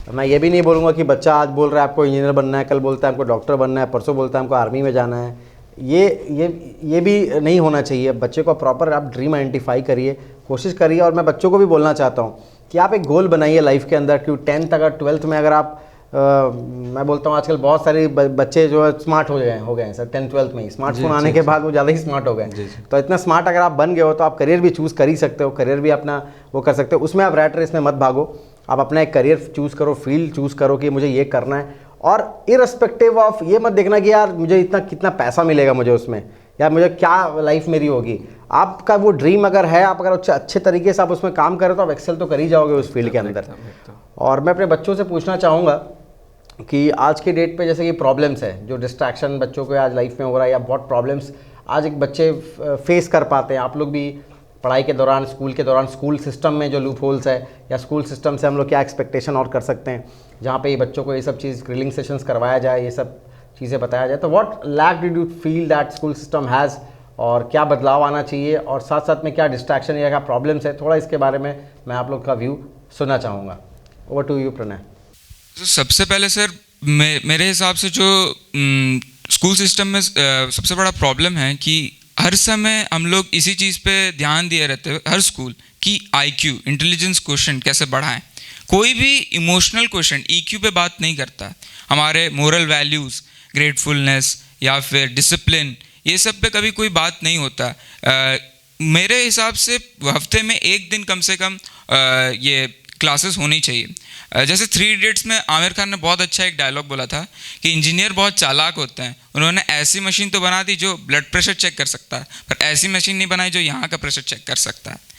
[SPEAKER 3] मैं ये भी नहीं बोलूँगा कि बच्चा आज बोल रहा है आपको इंजीनियर बनना है, कल बोलता है हमको डॉक्टर बनना है, परसों बोलता है हमको आर्मी में जाना है। ये भी नहीं होना चाहिए। बच्चे को प्रॉपर आप ड्रीम आइडेंटिफाई करिए, कोशिश करिए। और मैं बच्चों को भी बोलना चाहता हूँ कि आप एक गोल बनाइए लाइफ के अंदर, क्यों 10th अगर 12th में अगर आप मैं बोलता हूँ आजकल बहुत सारे बच्चे जो है स्मार्ट हो गए हैं सर, 10th 12th में ही स्मार्टफोन आने के बाद वो ज़्यादा ही स्मार्ट हो गए। तो इतना स्मार्ट अगर आप बन गए हो तो आप करियर भी चूज़ कर ही सकते हो, करियर भी अपना वो कर सकते हो। उसमें आप रैट रेस में मत भागो, आप अपना एक करियर चूज़ करो, फील्ड चूज़ करो कि मुझे ये करना है। और इररिस्पेक्टिव ऑफ ये मत देखना कि यार मुझे इतना कितना पैसा मिलेगा मुझे उसमें, यार मुझे क्या लाइफ मेरी होगी। आपका वो ड्रीम अगर है, आप अगर अच्छे तरीके से आप उसमें काम करें तो आप एक्सेल तो कर ही जाओगे उस फील्ड के अंदर। और मैं अपने बच्चों से पूछना चाहूँगा कि आज के डेट पे जैसे कि प्रॉब्लम्स है, जो डिस्ट्रैक्शन बच्चों को आज लाइफ में हो रहा है, या बहुत प्रॉब्लम्स आज एक बच्चे फेस कर पाते हैं। आप लोग भी पढ़ाई के दौरान, स्कूल के दौरान, स्कूल सिस्टम में जो लूप होल्स है, या स्कूल सिस्टम से हम लोग क्या एक्सपेक्टेशन और कर सकते हैं, जहाँ पे ये बच्चों को ये सब चीज़ ग्रिलिंग सेशंस करवाया जाए, ये सब चीज़ें बताया जाए। तो what lack did you feel that school system has, और क्या बदलाव आना चाहिए, और साथ साथ में क्या डिस्ट्रैक्शन या क्या प्रॉब्लम्स है, थोड़ा इसके बारे में मैं आप लोग का व्यू सुनना चाहूँगा। Over to you Pranay.
[SPEAKER 4] तो सबसे पहले सर मेरे हिसाब से जो स्कूल सिस्टम में सबसे बड़ा प्रॉब्लम है कि हर समय हम लोग इसी चीज़ पे ध्यान दिए रहते हैं, हर स्कूल की IQ इंटेलिजेंस क्वेश्चन कैसे बढ़ाएं। कोई भी इमोशनल क्वेश्चन EQ पे बात नहीं करता। हमारे मोरल वैल्यूज़, ग्रेटफुलनेस या फिर डिसिप्लिन, ये सब पे कभी कोई बात नहीं होता। मेरे हिसाब से हफ्ते में एक दिन कम से कम ये क्लासेस होनी चाहिए। जैसे 3 इडियट्स में आमिर खान ने बहुत अच्छा एक डायलॉग बोला था कि इंजीनियर बहुत चालाक होते हैं, उन्होंने ऐसी मशीन तो बना दी जो ब्लड प्रेशर चेक कर सकता है, पर ऐसी मशीन नहीं बनाई जो यहाँ का प्रेशर चेक कर सकता है।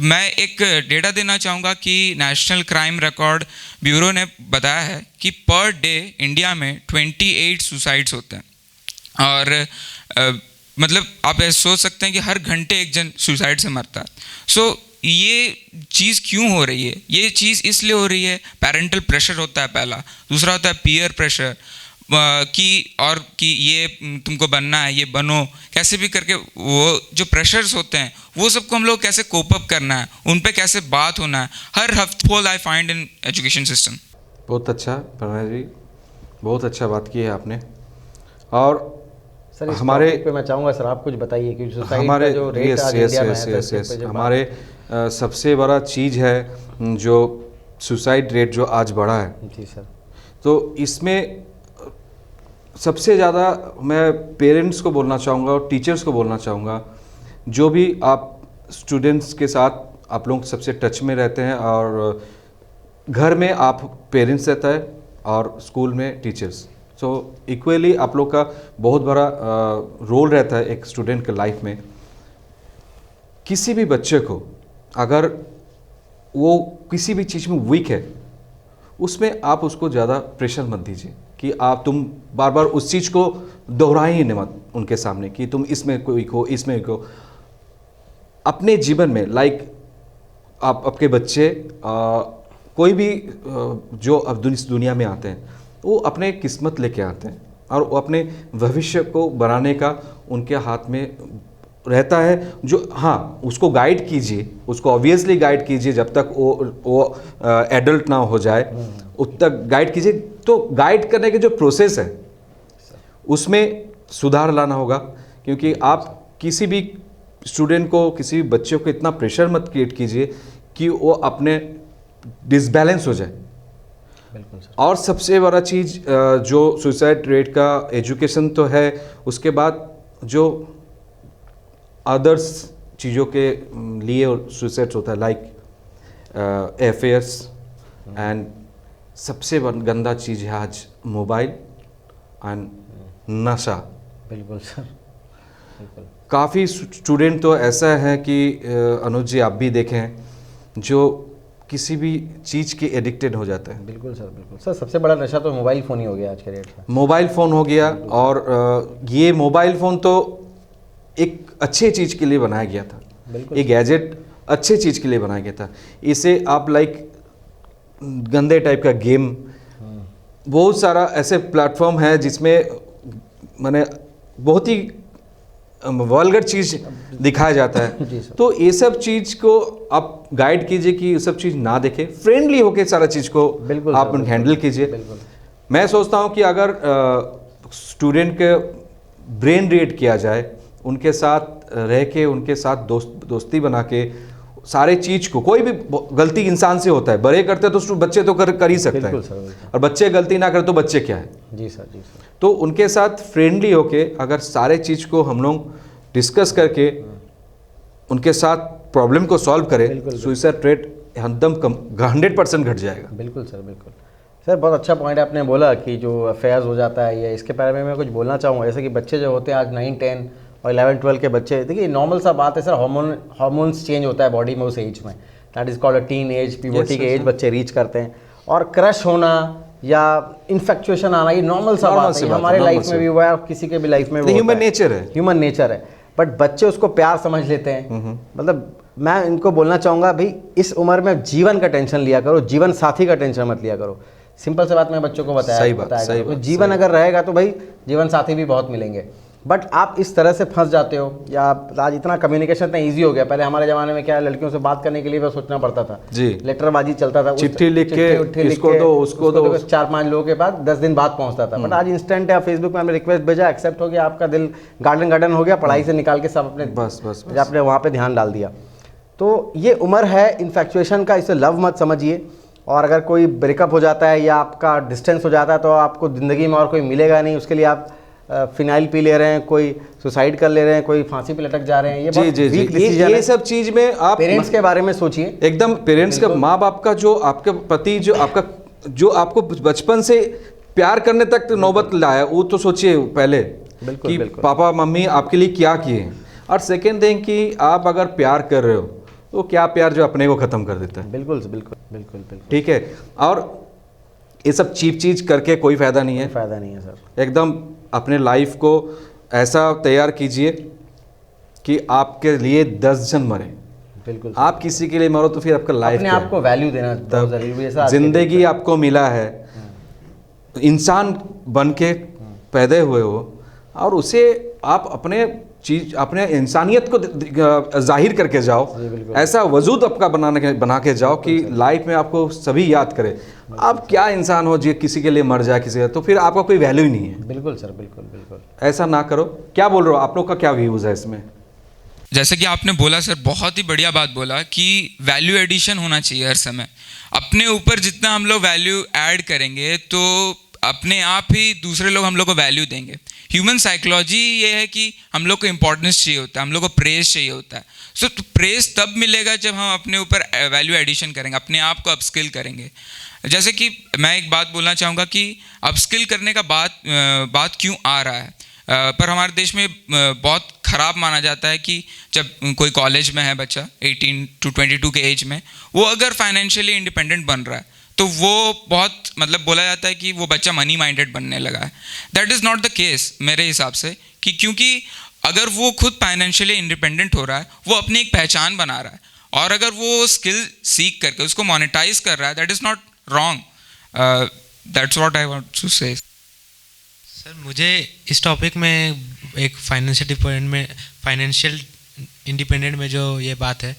[SPEAKER 4] मैं एक डेटा देना चाहूँगा कि नेशनल क्राइम रिकॉर्ड ब्यूरो ने बताया है कि पर डे इंडिया में 28 सुसाइड्स होते हैं और मतलब आप ऐसे सोच सकते हैं कि हर घंटे एक जन सुसाइड से मरता है। सो ये चीज़ क्यों हो रही है? ये चीज़ इसलिए हो रही है, पेरेंटल प्रेशर होता है पहला, दूसरा होता है पीयर प्रेशर कि ये तुमको बनना है, ये बनो, कैसे भी करके वो जो प्रेशर्स होते हैं वो सबको हम लोग कैसे कोप अप करना है, उन पे कैसे बात होना है, हर हफ्ते I find in education system.
[SPEAKER 2] बहुत अच्छा प्रणय जी, बहुत अच्छा बात की है आपने। और
[SPEAKER 3] सर इस
[SPEAKER 2] हमारे
[SPEAKER 3] टॉपिक पे मैं चाहूँगा सर आप कुछ बताइए कि सुसाइड
[SPEAKER 2] हमारे
[SPEAKER 3] का जो रेट आज इंडिया में है तो इसके पे जो
[SPEAKER 2] हमारे सबसे बड़ा चीज़ है जो सुसाइड रेट जो आज बढ़ा है।
[SPEAKER 3] जी सर।
[SPEAKER 2] तो इसमें सबसे ज़्यादा मैं पेरेंट्स को बोलना चाहूँगा और टीचर्स को बोलना चाहूँगा, जो भी आप स्टूडेंट्स के साथ आप लोग सबसे टच में रहते हैं, और घर में आप पेरेंट्स रहता है और स्कूल में टीचर्स, सो इक्वली आप लोग का बहुत बड़ा रोल रहता है एक स्टूडेंट के लाइफ में। किसी भी बच्चे को अगर वो किसी भी चीज़ में वीक है, उसमें आप उसको ज़्यादा प्रेशर मत दीजिए कि तुम बार बार उस चीज़ को दोहराइए मत उनके सामने कि तुम इसमें वीक हो, इसमें वीक हो। अपने जीवन में आप आपके बच्चे कोई भी जो अब इस दुनिया में आते हैं वो अपने किस्मत लेके आते हैं, और वो अपने भविष्य को बनाने का उनके हाथ में रहता है। जो हाँ, उसको गाइड कीजिए, उसको ऑब्वियसली गाइड कीजिए जब तक वो एडल्ट ना हो जाए, उत तक गाइड कीजिए। तो गाइड करने के जो प्रोसेस है उसमें सुधार लाना होगा, क्योंकि आप किसी भी स्टूडेंट को, किसी भी बच्चे को इतना प्रेशर मत क्रिएट कीजिए कि वो अपने डिसबैलेंस हो जाए।
[SPEAKER 3] बिल्कुल सर।
[SPEAKER 2] और सबसे बड़ा चीज़ जो सुसाइड रेट का एजुकेशन तो है, उसके बाद जो अदर्स चीज़ों के लिए सुसाइड होता है, लाइक अफेयर्स, एंड सबसे गंदा चीज़ है आज मोबाइल एंड नशा।
[SPEAKER 3] बिल्कुल सर, बिल्कुल।
[SPEAKER 2] काफ़ी स्टूडेंट तो ऐसा है कि अनुज जी आप भी देखें, जो किसी भी चीज़ के एडिक्टेड हो जाता है।
[SPEAKER 3] बिल्कुल सर, बिल्कुल सर। सबसे बड़ा नशा तो मोबाइल फ़ोन ही हो गया आज के डेट में।
[SPEAKER 2] मोबाइल फ़ोन हो गया, और ये मोबाइल फ़ोन तो एक अच्छे चीज़ के लिए बनाया गया था, ये गैजेट अच्छे चीज़ के लिए बनाया गया था। इसे आप गंदे टाइप का गेम, बहुत सारा ऐसे प्लेटफॉर्म है जिसमें मैंने बहुत ही वल्गर चीज़ दिखाया जाता है। तो ये सब चीज़ को आप गाइड कीजिए कि ये सब चीज़ ना देखे, फ्रेंडली होके सारा चीज़ को आप हैंडल कीजिए। मैं सोचता हूँ कि अगर स्टूडेंट के ब्रेन रीड किया जाए, उनके साथ रह के, उनके साथ दोस्ती बना के, सारे चीज़ को, कोई भी गलती इंसान से होता है, बड़े करते तो बच्चे तो कर ही सकते हैं, और बच्चे गलती ना करे तो बच्चे क्या है।
[SPEAKER 3] जी सर, जी सर।
[SPEAKER 2] तो उनके साथ फ्रेंडली होके अगर सारे चीज़ को हम लोग डिस्कस करके उनके साथ प्रॉब्लम को सॉल्व करें, सुसाइड रेट एकदम कम 100% घट जाएगा।
[SPEAKER 3] बिल्कुल सर, बिल्कुल सर। बहुत अच्छा पॉइंट आपने बोला कि जो अफेयर्स हो जाता है, या इसके बारे में मैं कुछ बोलना चाहूँगा। जैसे कि बच्चे जो होते हैं आज 9, 10 और 11, 12 के बच्चे, देखिए नॉर्मल सा बात है सर, हार्मोन्स चेंज होता है बॉडी में उस एज में, that is called a teen age, puberty के एज बच्चे रीच करते हैं। और क्रश होना या इन्फेक्चुएशन आना, ये नॉर्मल सा बात है, हमारे लाइफ में भी हुआ है, किसी के भी लाइफ में भी
[SPEAKER 2] ह्यूमन नेचर है,
[SPEAKER 3] ह्यूमन नेचर है। बट बच्चे उसको प्यार समझ लेते हैं। मतलब मैं इनको बोलना चाहूँगा, भाई इस उम्र में जीवन का टेंशन लिया करो, जीवन साथी का टेंशन मत लिया करो। सिंपल से बात मैं बच्चों को बताया,
[SPEAKER 2] सही बात।
[SPEAKER 3] जीवन अगर रहेगा तो भाई जीवन साथी भी बहुत मिलेंगे। बट आप इस तरह से फंस जाते हो, या आज इतना कम्युनिकेशन इतना ईजी हो गया। पहले हमारे ज़माने में क्या है, लड़कियों से बात करने के लिए बस सोचना पड़ता था
[SPEAKER 2] जी,
[SPEAKER 3] लेटरबाजी चलता था,
[SPEAKER 2] चिट्ठी लिख के इसको दो, उसको दो,
[SPEAKER 3] 4-5 लोगों के पास 10 दिन बाद पहुंचता था। बट आज इंस्टेंट है, फेसबुक में हमने रिक्वेस्ट भेजा, एक्सेप्ट हो गया, आपका दिल गार्डन हो गया, पढ़ाई से निकाल के सब अपने
[SPEAKER 2] बस
[SPEAKER 3] आपने वहाँ पे ध्यान डाल दिया। तो ये उम्र है इन्फेक्चुएशन का, इसे लव मत समझिए। और अगर कोई ब्रेकअप हो जाता है या आपका डिस्टेंस हो जाता है तो आपको ज़िंदगी में और कोई मिलेगा नहीं, उसके लिए आप फिनाइल पी ले रहे हैं, कोई सुसाइड कर ले रहे हैं, कोई फांसी पे लटक जा रहे हैं। ये
[SPEAKER 2] जी
[SPEAKER 3] बहुत
[SPEAKER 2] जी जी,
[SPEAKER 3] weak decision
[SPEAKER 2] ये
[SPEAKER 3] है।
[SPEAKER 2] सब चीज में आप
[SPEAKER 3] पेरेंट्स के बारे में सोचिए।
[SPEAKER 2] एकदम पेरेंट्स का, माँ बाप का जो आपके प्रति जो आपको बचपन से प्यार करने तक तो नौबत लाया, वो तो सोचिए पहले
[SPEAKER 3] बिल्कुल,
[SPEAKER 2] कि
[SPEAKER 3] बिल्कुल।
[SPEAKER 2] पापा मम्मी आपके लिए क्या किए। और सेकेंड थिंग कि आप अगर प्यार कर रहे हो तो क्या प्यार जो अपने को ख़त्म कर देता है।
[SPEAKER 3] बिल्कुल बिल्कुल बिल्कुल बिल्कुल,
[SPEAKER 2] ठीक है, और ये सब चीप चीज करके कोई फायदा नहीं है।
[SPEAKER 3] फायदा नहीं है सर।
[SPEAKER 2] एकदम अपने लाइफ को ऐसा तैयार कीजिए कि आपके लिए 10 जन मरे।
[SPEAKER 3] बिल्कुल
[SPEAKER 2] आप किसी के लिए मरो तो फिर आपका लाइफ
[SPEAKER 3] अपने
[SPEAKER 2] क्या
[SPEAKER 3] आप को वैल्यू देना बहुत जरूरी है। जैसा
[SPEAKER 2] है?
[SPEAKER 3] आज के
[SPEAKER 2] जिंदगी
[SPEAKER 3] डेट
[SPEAKER 2] आपको मिला है, इंसान बन के पैदा हुए हो, और उसे आप अपने चीज अपने इंसानियत को जाहिर करके जाओ। ऐसा वजूद आपका बना के जाओ कि लाइफ में आपको सभी याद करे। आप क्या इंसान हो जो किसी के लिए मर जाए किसी का, तो फिर आपका कोई वैल्यू ही नहीं है।
[SPEAKER 3] बिल्कुल सर, बिल्कुल बिल्कुल।
[SPEAKER 2] ऐसा ना करो। क्या बोल रहे हो, आप लोग का क्या व्यूज है इसमें?
[SPEAKER 4] जैसे कि आपने बोला सर, बहुत ही बढ़िया बात बोला कि वैल्यू एडिशन होना चाहिए हर समय। अपने ऊपर जितना हम लोग वैल्यू ऐड करेंगे तो अपने आप ही दूसरे लोग हम लोग को वैल्यू देंगे। ह्यूमन साइकोलॉजी ये है कि हम लोग को इंपॉर्टेंस चाहिए होता है, हम लोग को प्रेज चाहिए होता है। सो प्रेज तब मिलेगा जब हम अपने ऊपर वैल्यू एडिशन करेंगे, अपने आप को अपस्किल करेंगे। जैसे कि मैं एक बात बोलना चाहूँगा कि अपस्किल करने का बात क्यों आ रहा है, पर हमारे देश में बहुत ख़राब माना जाता है कि जब कोई कॉलेज में है बच्चा 18 to 22 के एज में, वो अगर फाइनेंशियली इंडिपेंडेंट बन रहा है तो वो बहुत मतलब बोला जाता है कि वो बच्चा मनी माइंडेड बनने लगा है। That is not the case मेरे हिसाब से, कि क्योंकि अगर वो खुद फाइनेंशियली इंडिपेंडेंट हो रहा है, वो अपनी एक पहचान बना रहा है, और अगर वो स्किल सीख करके उसको मोनेटाइज कर रहा है, that is not wrong. That's what I want to say.
[SPEAKER 6] Sir मुझे इस टॉपिक में एक फाइनेंशियल इंडिपेंडेंट में जो ये बात है,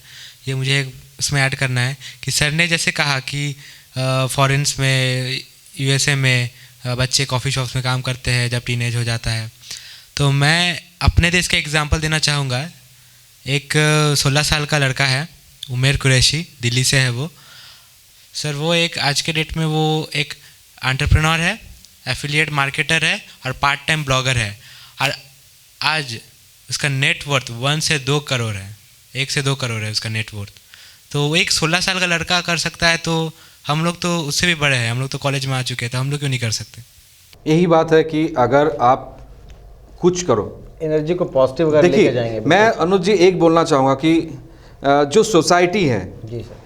[SPEAKER 6] ये मुझे उसमें ऐड करना है कि सर ने जैसे कहा कि फॉरेन्स में, यूएसए में बच्चे कॉफ़ी शॉप्स में काम करते हैं जब टीनेज हो जाता है। तो मैं अपने देश का एग्जांपल देना चाहूँगा। एक 16 साल का लड़का है, उमेर कुरैशी, दिल्ली से है वो। सर वो एक आज के डेट में वो एक एंटरप्रेन्योर है, एफिलिएट मार्केटर है और पार्ट टाइम ब्लॉगर है, और आज उसका नेटवर्थ 1 से 2 करोड़ है, 1 से 2 करोड़ है उसका नेटवर्थ। तो एक 16 साल का लड़का कर सकता है, तो हम लोग तो उससे भी बड़े हैं, हम लोग तो कॉलेज में आ चुके हैं, तो हम लोग क्यों नहीं कर सकते?
[SPEAKER 2] यही बात है कि अगर आप कुछ करो,
[SPEAKER 3] एनर्जी को पॉजिटिव अगर लेके जाएंगे।
[SPEAKER 2] देखिए मैं अनुज जी एक बोलना चाहूँगा कि जो सोसाइटी है,
[SPEAKER 3] जी सर,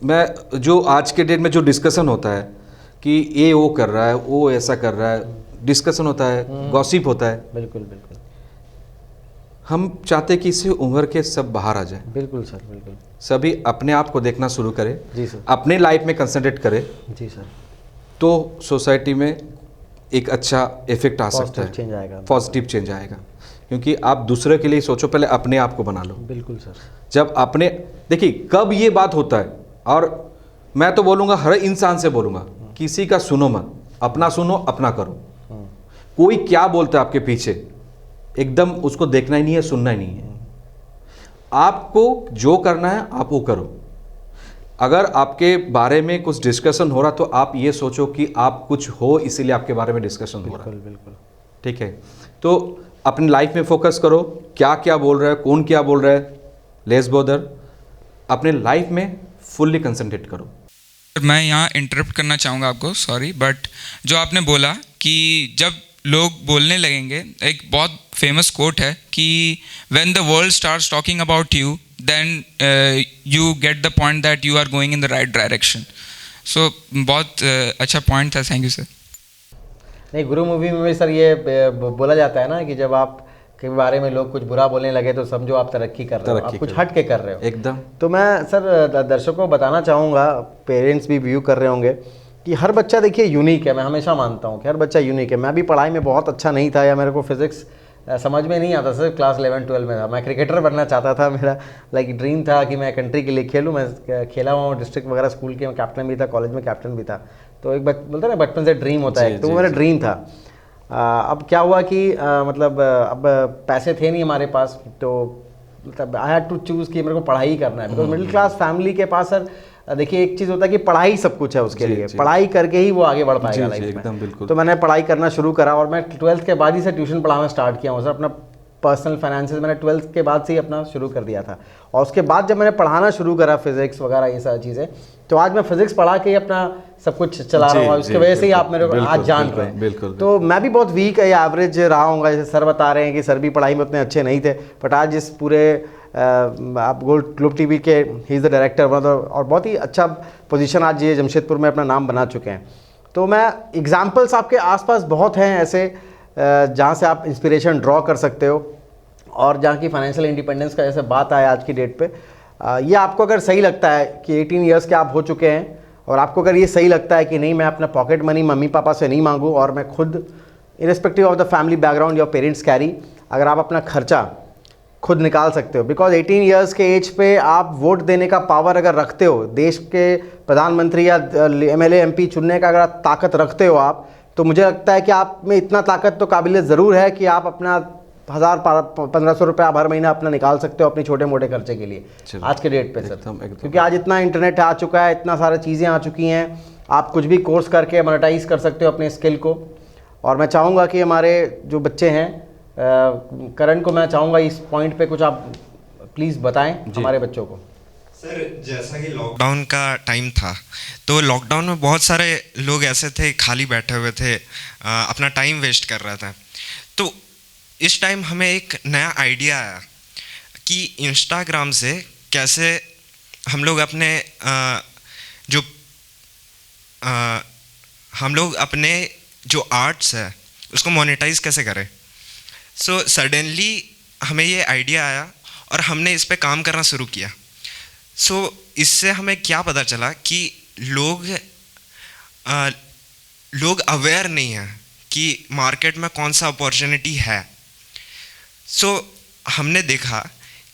[SPEAKER 2] मैं जो आज के डेट में जो डिस्कशन होता है कि ये वो कर रहा है, वो ऐसा कर रहा है, डिस्कशन होता है, गॉसिप होता है,
[SPEAKER 3] बिल्कुल बिल्कुल
[SPEAKER 2] हम चाहते कि इससे उम्र के सब बाहर आ जाए।
[SPEAKER 3] बिल्कुल सर, बिल्कुल।
[SPEAKER 2] सभी अपने आप को देखना शुरू करें,
[SPEAKER 3] जी सर,
[SPEAKER 2] अपने लाइफ में कंसंट्रेट करें,
[SPEAKER 3] जी सर।
[SPEAKER 2] तो सोसाइटी में एक अच्छा इफेक्ट आ सकता
[SPEAKER 3] पॉजिटिव
[SPEAKER 2] है,
[SPEAKER 3] चेंज आएगा।
[SPEAKER 2] पॉजिटिव चेंज आएगा। क्योंकि आप दूसरे के लिए सोचो, पहले अपने आप को बना लो।
[SPEAKER 3] बिल्कुल सर।
[SPEAKER 2] जब अपने, देखिए कब ये बात होता है, और मैं तो बोलूँगा हर इंसान से बोलूँगा, किसी का सुनो मत, अपना सुनो, अपना करो। कोई क्या बोलता है आपके पीछे, एकदम उसको देखना ही नहीं है, सुनना ही नहीं है। आपको जो करना है आप वो करो। अगर आपके बारे में कुछ डिस्कशन हो रहा तो आप ये सोचो कि आप कुछ हो, इसीलिए आपके बारे में डिस्कशन हो रहा है।
[SPEAKER 3] बिल्कुल बिल्कुल।
[SPEAKER 2] ठीक है, तो अपनी लाइफ में फोकस करो, क्या क्या बोल रहा है, कौन क्या बोल रहा है, लेस बॉदर, अपने लाइफ में फुल्ली कंसंट्रेट करो।
[SPEAKER 4] मैं यहाँ इंटरप्ट करना चाहूँगा आपको, सॉरी, बट जो आपने बोला कि जब लोग बोलने लगेंगे, एक बहुत फेमस कोट है कि when the world starts talking about you then you get the point that you are going in the right direction. So बहुत अच्छा पॉइंट था, थैंक यू सर।
[SPEAKER 3] नहीं, गुरु मूवी में भी सर ये बोला जाता है ना कि जब आप के बारे में लोग कुछ बुरा बोलने लगे तो समझो आप तरक्की कर रहे हो, आप कुछ हट के कर रहे हो
[SPEAKER 2] एकदम।
[SPEAKER 3] तो मैं सर दर्शकों को बताना चाहूँगा, पेरेंट्स भी व्यू कर रहे होंगे कि हर बच्चा देखिए यूनिक है। मैं हमेशा मानता हूँ कि हर बच्चा यूनिक है। मैं भी पढ़ाई में बहुत अच्छा नहीं था, या मेरे को फिजिक्स समझ में नहीं आता सर, क्लास 11-12 में था। मैं क्रिकेटर बनना चाहता था, मेरा लाइक ड्रीम था कि मैं कंट्री के लिए खेलूँ। मैं खेला हुआ डिस्ट्रिक्ट वगैरह, स्कूल के कैप्टन भी था, कॉलेज में कैप्टन भी था। तो एक बोलते ना बचपन से ड्रीम होता है, तो वो मेरा ड्रीम था। अब क्या हुआ कि मतलब अब पैसे थे नहीं हमारे पास, तो मतलब आई हैड टू चूज़ कि मेरे को पढ़ाई ही करना है। बिकॉज मिडिल क्लास फैमिली के पास सर देखिए एक चीज़ होता है कि पढ़ाई सब कुछ है उसके
[SPEAKER 2] जी,
[SPEAKER 3] लिए,
[SPEAKER 2] जी।
[SPEAKER 3] पढ़ाई करके ही वो आगे बढ़ पाएगा
[SPEAKER 2] जी,
[SPEAKER 3] लाइफ
[SPEAKER 2] एकदम
[SPEAKER 3] में।
[SPEAKER 2] बिल्कुल।
[SPEAKER 3] तो मैंने पढ़ाई करना शुरू करा और मैं 12th के बाद ही से ट्यूशन पढ़ाना स्टार्ट किया हूँ सर। अपना पर्सनल फाइनेंसेस मैंने 12th के बाद से ही अपना शुरू कर दिया था। और उसके बाद जब मैंने पढ़ाना शुरू करा फिजिक्स वगैरह ये सारी चीज़ें, तो आज मैं फिजिक्स पढ़ा के ही अपना सब कुछ चला रहा हूँ और
[SPEAKER 2] जी,
[SPEAKER 3] उसकी वजह से ही
[SPEAKER 2] बिल्कुल,
[SPEAKER 3] आप मेरे को
[SPEAKER 2] बिल्कुल,
[SPEAKER 3] आज जान
[SPEAKER 2] बिल्कुल,
[SPEAKER 3] रहे हैं।
[SPEAKER 2] बिल्कुल,
[SPEAKER 3] तो मैं भी बहुत वीक है, एवरेज रहा हूँ, जैसे सर बता रहे हैं कि सर भी पढ़ाई में उतने अच्छे नहीं थे, बट आज इस पूरे आप ग्लोब टीवी के ही इज़ द डायरेक्टर और बहुत ही अच्छा पोजीशन आज ये जमशेदपुर में अपना नाम बना चुके हैं। तो मैं एग्जांपल्स आपके आसपास बहुत हैं ऐसे जहाँ से आप इंस्पिरेशन ड्रॉ कर सकते हो और जहाँ की फाइनेंशियल इंडिपेंडेंस का जैसे बात आया आज की डेट पे, ये आपको अगर सही लगता है कि 18 ईयर्स के आप हो चुके हैं और आपको अगर ये सही लगता है कि नहीं मैं अपना पॉकेट मनी मम्मी पापा से नहीं मांगूँ और मैं खुद irrespective of the family background your parents carry, अगर आप अपना खर्चा खुद निकाल सकते हो, बिकॉज 18 ईयर्स के एज पे आप वोट देने का पावर अगर रखते हो, देश के प्रधानमंत्री या MLA MP चुनने का अगर ताकत रखते हो आप, तो मुझे लगता है कि आप में इतना ताकत तो काबिलियत ज़रूर है कि आप अपना 1000-1500 रुपये आप हर महीना अपना निकाल सकते हो अपने छोटे मोटे खर्चे के लिए
[SPEAKER 2] चलो,
[SPEAKER 3] आज के डेट पे सर।
[SPEAKER 2] एकदम।
[SPEAKER 3] क्योंकि आज इतना इंटरनेट आ चुका है, इतना सारी चीज़ें आ चुकी हैं, आप कुछ भी कोर्स करके मोनेटाइज कर सकते हो अपने स्किल को। और मैं चाहूँगा कि हमारे जो बच्चे हैं, करण को मैं चाहूँगा इस पॉइंट पे कुछ आप प्लीज़ बताएं हमारे बच्चों को।
[SPEAKER 5] सर जैसा कि लॉकडाउन का टाइम था, तो लॉकडाउन में बहुत सारे लोग ऐसे थे खाली बैठे हुए थे, अपना टाइम वेस्ट कर रहा था। तो इस टाइम हमें एक नया आइडिया आया कि इंस्टाग्राम से कैसे हम लोग अपने जो आर्ट्स है उसको मोनेटाइज कैसे करें। सो सडनली हमें ये आइडिया आया और हमने इस पे काम करना शुरू किया। सो इससे हमें क्या पता चला कि लोग अवेयर नहीं हैं कि मार्केट में कौन सा अपॉर्चुनिटी है। सो हमने देखा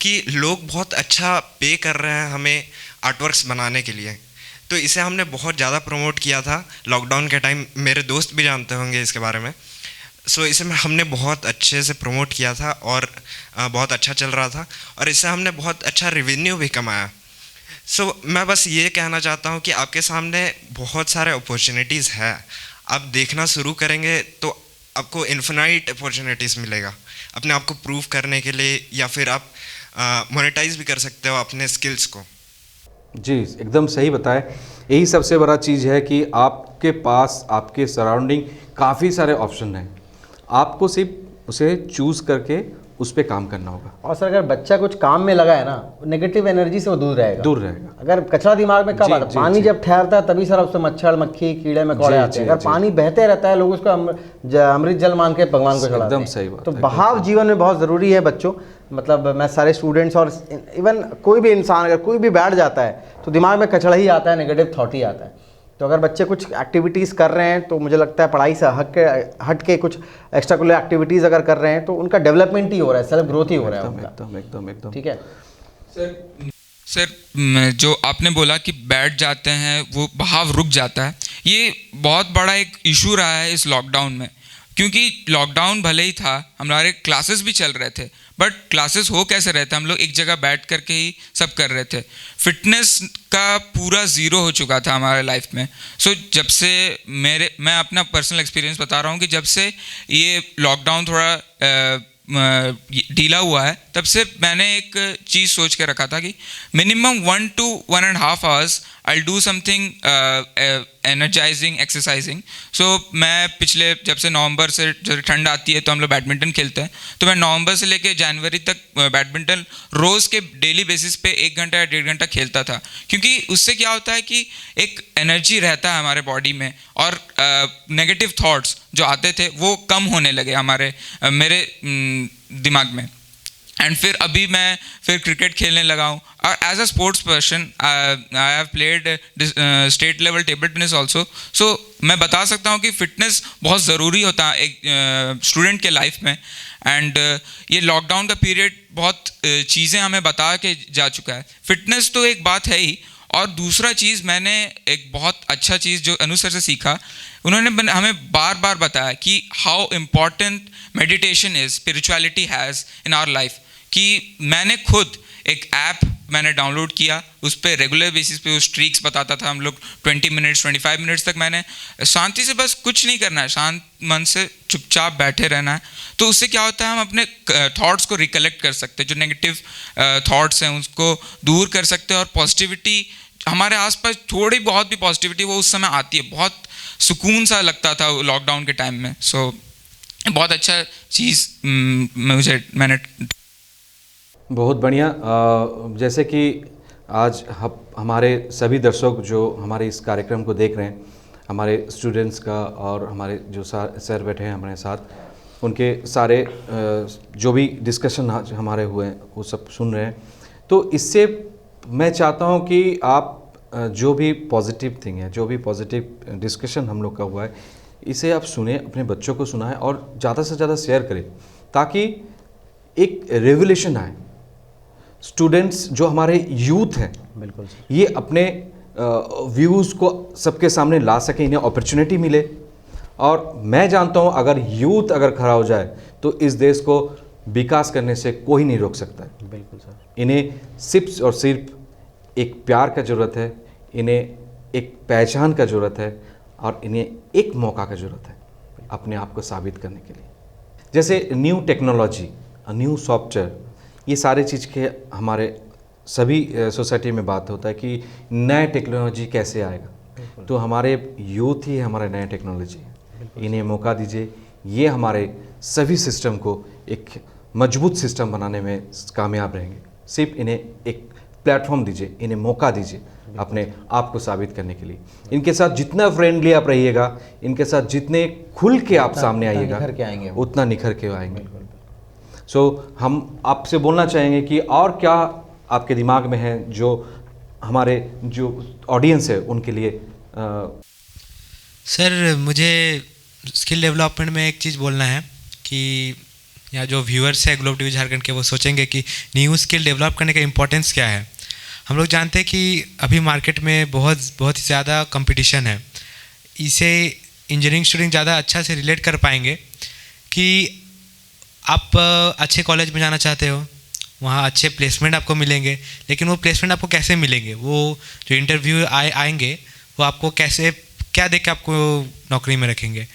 [SPEAKER 5] कि लोग बहुत अच्छा पे कर रहे हैं हमें आर्टवर्क्स बनाने के लिए, तो इसे हमने बहुत ज़्यादा प्रमोट किया था लॉकडाउन के टाइम। मेरे दोस्त भी जानते होंगे इसके बारे में। सो इसे हमने बहुत अच्छे से प्रमोट किया था और बहुत अच्छा चल रहा था और इससे हमने बहुत अच्छा रेवेन्यू भी कमाया। सो मैं बस ये कहना चाहता हूँ कि आपके सामने बहुत सारे अपॉर्चुनिटीज़ है, आप देखना शुरू करेंगे तो आपको इन्फिनाइट अपॉर्चुनिटीज़ मिलेगा अपने आप को प्रूव करने के लिए, या फिर आप मोनेटाइज भी कर सकते हो अपने स्किल्स को।
[SPEAKER 2] जी एकदम सही बताएं। यही सबसे बड़ा चीज़ है कि आपके पास आपके सराउंडिंग काफ़ी सारे ऑप्शन हैं, आपको सिर्फ उसे चूज़ करके उस पर काम करना होगा।
[SPEAKER 3] और सर अगर बच्चा कुछ काम में लगा है ना, नेगेटिव एनर्जी से वो दूर रहेगा। अगर कचरा दिमाग में कब आता है, पानी जब ठहरता है तभी सर उससे मच्छर मक्खी कीड़े मकोड़े आते हैं। अगर पानी बहते रहता है, लोग उसको अमृत जल मान के भगवान को चढ़ाते हैं।
[SPEAKER 2] एकदम सही बात।
[SPEAKER 3] तो बहाव जीवन में बहुत ज़रूरी है बच्चों। मतलब मैं सारे स्टूडेंट्स और इवन कोई भी इंसान अगर कोई भी बैठ जाता है तो दिमाग में कचरा ही आता है, नेगेटिव थॉट ही आता है। तो अगर बच्चे कुछ एक्टिविटीज़ कर रहे हैं तो मुझे लगता है पढ़ाई से हट के कुछ एक्स्ट्रा करिकुलर एक्टिविटीज़ अगर कर रहे हैं तो उनका डेवलपमेंट ही हो रहा है, सेल्फ ग्रोथ ही हो रहा है
[SPEAKER 2] एकदम।
[SPEAKER 3] ठीक है
[SPEAKER 4] सर जो आपने बोला कि बैठ जाते हैं वो बहाव रुक जाता है, ये बहुत बड़ा एक इशू रहा है इस लॉकडाउन में। क्योंकि लॉकडाउन भले ही था, हमारे क्लासेस भी चल रहे थे, बट क्लासेस हो कैसे रहे थे, हम लोग एक जगह बैठ करके ही सब कर रहे थे। फिटनेस का पूरा ज़ीरो हो चुका था हमारे लाइफ में। सो जब से मैं अपना पर्सनल एक्सपीरियंस बता रहा हूँ कि जब से ये लॉकडाउन थोड़ा ढीला हुआ है, तब से मैंने एक चीज़ सोच के रखा था कि minimum 1 to 1.5 hours I do something energising exercising. So मैं पिछले जब से नवंबर से जब ठंड आती है तो हम लोग बैडमिंटन खेलते हैं, तो मैं नवंबर से लेके जनवरी तक बैडमिंटन रोज़ के डेली बेसिस पे 1 घंटा या 1.5 घंटा खेलता था। क्योंकि उससे क्या होता है कि एक एनर्जी रहता है हमारे बॉडी में और नेगेटिव थॉट्स जो आते थे वो कम होने लगे मेरे दिमाग में। एंड फिर अभी मैं क्रिकेट खेलने लगा हूँ और as a sports person I have played state level table tennis also. So मैं बता सकता हूँ कि फिटनेस बहुत ज़रूरी होता है एक स्टूडेंट के लाइफ में। एंड ये लॉकडाउन का पीरियड बहुत चीज़ें हमें बता के जा चुका है। फिटनेस तो एक बात है ही, और दूसरा चीज़ मैंने एक बहुत अच्छा चीज़ जो अनु सर से सीखा, उन्होंने हमें बार बार बताया कि how important meditation is, spirituality has in our life. कि मैंने खुद एक ऐप मैंने डाउनलोड किया, उस पर रेगुलर बेसिस पे उस ट्रिक्स बताता था हम लोग। 20 मिनट्स 25 मिनट्स तक मैंने शांति से बस कुछ नहीं करना है, शांत मन से चुपचाप बैठे रहना है। तो उससे क्या होता है, हम अपने थॉट्स को रिकलेक्ट कर सकते हैं, जो नेगेटिव थॉट्स हैं उसको दूर कर सकते हैं, और पॉजिटिविटी हमारे आसपास थोड़ी बहुत भी पॉजिटिविटी वो उस समय आती है। बहुत सुकून सा लगता था लॉकडाउन के टाइम में। सो बहुत अच्छा चीज़ मैंने
[SPEAKER 2] बहुत बढ़िया। जैसे कि आज हमारे सभी दर्शक जो हमारे इस कार्यक्रम को देख रहे हैं, हमारे स्टूडेंट्स का और हमारे जो सर बैठे हैं हमारे साथ, उनके सारे जो भी डिस्कशन आज हमारे हुए हैं वो सब सुन रहे हैं। तो इससे मैं चाहता हूं कि आप जो भी पॉजिटिव थिंग है, जो भी पॉजिटिव डिस्कशन हम लोग का हुआ है, इसे आप सुने, अपने बच्चों को सुनाएं और ज़्यादा से ज़्यादा शेयर करें, ताकि एक रेवोल्यूशन आए। स्टूडेंट्स जो हमारे यूथ हैं,
[SPEAKER 3] बिल्कुल
[SPEAKER 2] ये अपने व्यूज़ को सबके सामने ला सकें, इन्हें अपॉर्चुनिटी मिले। और मैं जानता हूँ अगर यूथ अगर खड़ा हो जाए तो इस देश को विकास करने से कोई नहीं रोक सकता है।
[SPEAKER 3] बिल्कुल सर।
[SPEAKER 2] इन्हें सिर्फ और सिर्फ एक प्यार का ज़रूरत है, इन्हें एक पहचान का ज़रूरत है, और इन्हें एक मौका का ज़रूरत है अपने आप को साबित करने के लिए। जैसे न्यू टेक्नोलॉजी, न्यू सॉफ्टवेयर, ये सारे चीज़ के हमारे सभी सोसाइटी में बात होता है कि नया टेक्नोलॉजी कैसे आएगा। तो हमारे यूथ ही हमारा नया टेक्नोलॉजी है, इन्हें मौका दीजिए। ये हमारे सभी सिस्टम को एक मजबूत सिस्टम बनाने में कामयाब रहेंगे। सिर्फ इन्हें एक प्लेटफॉर्म दीजिए, इन्हें मौका दीजिए अपने आप को साबित करने के लिए। इनके साथ जितना फ्रेंडली आप रहिएगा, इनके साथ जितने खुल के आप सामने आइएगा, उतना निखर के आएंगे। सो हम आपसे बोलना चाहेंगे कि और क्या आपके दिमाग में है जो हमारे जो ऑडियंस है उनके लिए।
[SPEAKER 6] सर मुझे स्किल डेवलपमेंट में एक चीज़ बोलना है कि यहाँ जो व्यूअर्स है ग्लोब टीवी झारखंड के, वो सोचेंगे कि न्यू स्किल डेवलप करने का इम्पोर्टेंस क्या है। हम लोग जानते हैं कि अभी मार्केट में बहुत ही ज़्यादा कंपटीशन है। इसे इंजीनियरिंग स्टूडेंट ज़्यादा अच्छा से रिलेट कर पाएंगे कि आप अच्छे कॉलेज में जाना चाहते हो, वहाँ अच्छे प्लेसमेंट आपको मिलेंगे, लेकिन वो प्लेसमेंट आपको कैसे मिलेंगे, वो जो इंटरव्यू आएंगे वो आपको कैसे, क्या देख के आपको नौकरी में रखेंगे।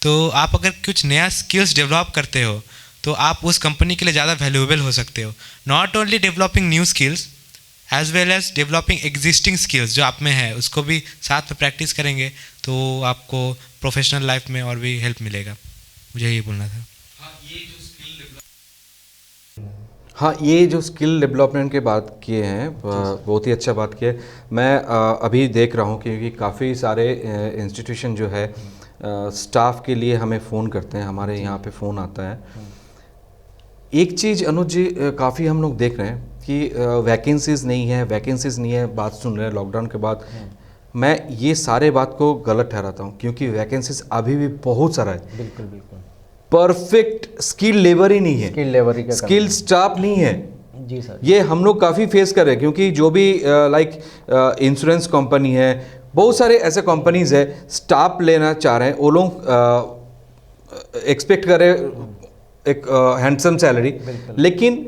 [SPEAKER 6] तो आप अगर कुछ नया स्किल्स डेवलप करते हो तो आप उस कंपनी के लिए ज़्यादा वैल्यूएबल हो सकते हो। Not only developing new skills as well as developing existing skills जो आप में है, उसको भी साथ में प्रैक्टिस करेंगे तो आपको प्रोफेशनल लाइफ में और भी हेल्प मिलेगा। मुझे ये बोलना था।
[SPEAKER 2] हाँ, ये जो स्किल डेवलपमेंट के बात किए हैं, बहुत ही अच्छा बात किया है। मैं अभी देख रहा हूँ क्योंकि काफ़ी सारे इंस्टीट्यूशन जो है स्टाफ के लिए हमें फ़ोन करते हैं, हमारे यहाँ पे फ़ोन आता है। एक चीज़ अनुज जी काफ़ी हम लोग देख रहे हैं कि वैकेंसीज़ नहीं है, बात सुन रहे हैं लॉकडाउन के बाद। मैं ये सारे बात को गलत ठहराता हूँ, क्योंकि वैकेंसीज अभी भी बहुत सारा है।
[SPEAKER 3] बिल्कुल बिल्कुल।
[SPEAKER 2] परफेक्ट स्किल लेबर ही नहीं है, स्किल स्टाफ नहीं है
[SPEAKER 3] जी सर। ये
[SPEAKER 2] हम लोग काफ़ी फेस कर रहे हैं, क्योंकि जो भी लाइक इंश्योरेंस कंपनी है, बहुत सारे ऐसे कंपनीज है, स्टाफ लेना चाह रहे हैं, वो लोग एक्सपेक्ट कर रहे हैं एक हैंडसम सैलरी, लेकिन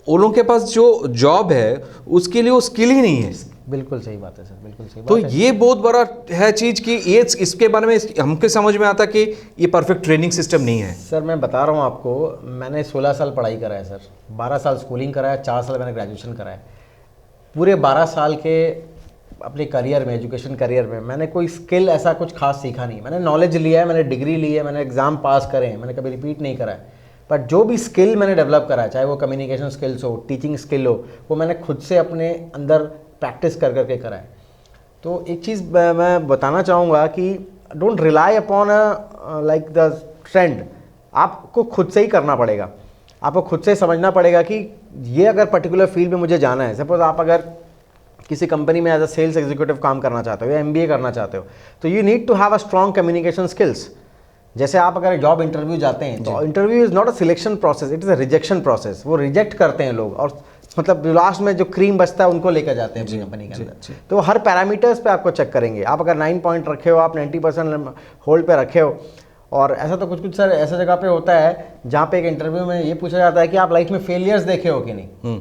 [SPEAKER 2] उन लोगों के पास जो जॉब है उसके लिए वो स्किल ही नहीं है।
[SPEAKER 3] बिल्कुल सही बात है सर, बिल्कुल सही बात
[SPEAKER 2] तो
[SPEAKER 3] है।
[SPEAKER 2] ये बहुत बड़ा है चीज़ कि ये इसके बारे में हमको समझ में आता कि ये परफेक्ट ट्रेनिंग सिस्टम नहीं है।
[SPEAKER 3] सर मैं बता रहा हूँ आपको, मैंने 16 साल पढ़ाई करा है सर, 12 साल स्कूलिंग करा है, 4 साल मैंने ग्रेजुएशन करा है। पूरे 12 साल के अपने करियर में, एजुकेशन करियर में, मैंने कोई स्किल ऐसा कुछ खास सीखा नहीं। मैंने नॉलेज लिया है, मैंने डिग्री ली है, मैंने एग्ज़ाम पास करे हैं, मैंने कभी रिपीट नहीं करा है। बट जो भी स्किल मैंने डेवलप करा है, चाहे वो कम्युनिकेशन स्किल्स हो, टीचिंग स्किल हो, वो मैंने खुद से अपने अंदर प्रैक्टिस कर करके करा है। तो एक चीज़ मैं बताना चाहूँगा कि don't rely upon like the trend. आपको खुद से ही करना पड़ेगा, आपको खुद से समझना पड़ेगा कि ये अगर पर्टिकुलर फील्ड में मुझे जाना है। सपोज आप अगर किसी कंपनी में एज अ सेल्स एग्जीक्यूटिव काम करना चाहते हो या MBA करना चाहते हो, तो you need to have a strong communication skills. जैसे आप अगर जॉब इंटरव्यू जाते हैं तो interview is not a selection process, it is a rejection process. वो रिजेक्ट करते हैं लोग, और मतलब लास्ट में जो क्रीम बचता है उनको लेकर जाते हैं अपनी कंपनी के अंदर। तो हर पैरामीटर्स पे आपको चेक करेंगे। आप अगर 9 पॉइंट रखे हो, आप 90% होल्ड पे रखे हो, और ऐसा तो कुछ सर ऐसा जगह पे होता है जहाँ पे एक इंटरव्यू में ये पूछा जाता है कि आप लाइफ में फेलियर्स देखे हो कि नहीं।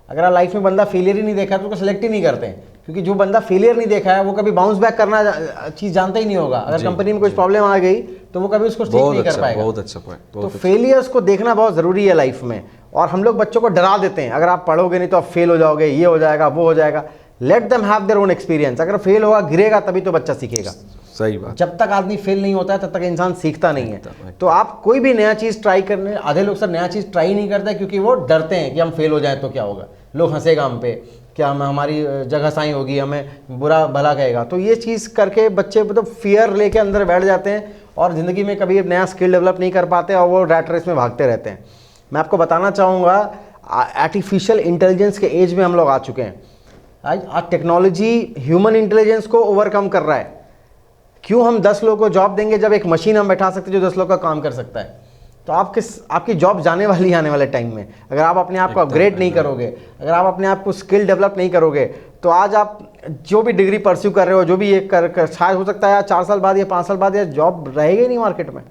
[SPEAKER 3] अगर आप लाइफ में बंदा फेलियर ही नहीं देखा है तो उसको सेलेक्ट ही नहीं करते हैं, क्योंकि जो बंदा फेलियर नहीं देखा है वो कभी बाउंस बैक करना चीज़ जानता ही नहीं होगा। अगर कंपनी में कुछ प्रॉब्लम आ गई तो वो कभी उसको ठीक नहीं कर पाएगा।
[SPEAKER 2] बहुत अच्छा पॉइंट।
[SPEAKER 3] तो फेलियर्स को देखना बहुत ज़रूरी है लाइफ में, और हम लोग बच्चों को डरा देते हैं, अगर आप पढ़ोगे नहीं तो आप फेल हो जाओगे, ये हो जाएगा, वो हो जाएगा। Let them have their own experience. अगर फेल होगा, गिरेगा, तभी तो बच्चा सीखेगा।
[SPEAKER 2] सही बात।
[SPEAKER 3] जब तक आदमी फेल नहीं होता है तब तक इंसान सीखता नहीं है। तो आप कोई भी नया चीज़ ट्राई करने, आधे लोग सर नया चीज़ ट्राई नहीं करते क्योंकि वो डरते हैं कि हम फेल हो जाएं तो क्या होगा, लोग हंसेगा हम पे, क्या हम हमारी जगह साई होगी, हमें बुरा भला कहेगा। तो ये चीज़ करके बच्चे मतलब फियर लेके अंदर बैठ जाते हैं और ज़िंदगी में कभी नया स्किल डेवलप नहीं कर पाते और वो रैट रेस में भागते रहते हैं। मैं आपको बताना चाहूँगा, आर्टिफिशियल इंटेलिजेंस के एज में हम लोग आ चुके हैं। आज टेक्नोलॉजी ह्यूमन इंटेलिजेंस को ओवरकम कर रहा है। क्यों हम 10 लोगों को जॉब देंगे जब एक मशीन हम बैठा सकते हैं जो 10 लोग का काम कर सकता है? तो आपकी जॉब जाने वाली है आने वाले टाइम में। अगर आप अपने आप को अपग्रेड नहीं करोगे, अगर आप अपने आप को स्किल डेवलप नहीं करोगे, तो आज आप जो भी डिग्री परस्यू कर रहे हो, जो भी ये कर शायद हो सकता है 4 साल बाद या 5 साल बाद या जॉब रहेगी ही नहीं मार्केट में।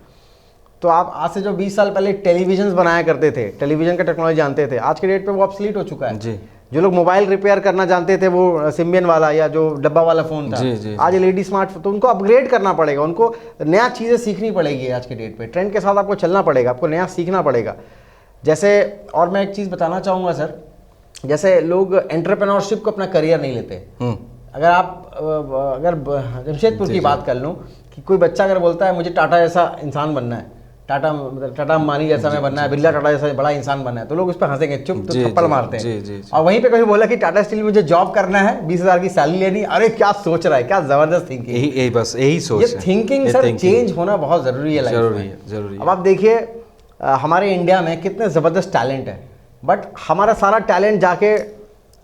[SPEAKER 3] तो आप आज से जो 20 साल पहले टेलीविजन बनाया करते थे, टेलीविजन का टेक्नोलॉजी जानते थे, आज के डेट पे वो ऑब्सलीट हो चुका है
[SPEAKER 2] जी।
[SPEAKER 3] जो लोग मोबाइल रिपेयर करना जानते थे, वो सिम्बियन वाला या जो डब्बा वाला फ़ोन था,
[SPEAKER 2] जी,
[SPEAKER 3] आज एलईडी स्मार्टफोन, तो उनको अपग्रेड करना पड़ेगा, उनको नया चीज़ें सीखनी पड़ेगी। आज के डेट पे ट्रेंड के साथ आपको चलना पड़ेगा, आपको नया सीखना पड़ेगा। जैसे और मैं एक चीज़ बताना चाहूँगा सर, जैसे लोग एंटरप्रेन्योरशिप को अपना करियर नहीं लेते। अगर जमशेदपुर की बात कर लूँ कि कोई बच्चा अगर बोलता है मुझे टाटा जैसा इंसान बनना है, टाटा अंबानी जैसा मैं बनना है, बिरला टाटा जैसा बड़ा इंसान बनना है, तो लोग उस पर हंसेंगे, चुप, तो थप्पड़ मारते हैं। और वहीं पे कभी बोला कि टाटा स्टील में मुझे जॉब करना है, 20,000 की सैलरी लेनी, अरे क्या सोच रहा है, क्या जबरदस्त थिंकिंग।
[SPEAKER 2] यही सोच है।
[SPEAKER 3] ये थिंकिंग सर चेंज होना बहुत जरूरी है लाइफ में।
[SPEAKER 2] जरूरी है।
[SPEAKER 3] अब आप देखिए हमारे इंडिया में कितने जबरदस्त टैलेंट है, बट हमारा सारा टैलेंट जाके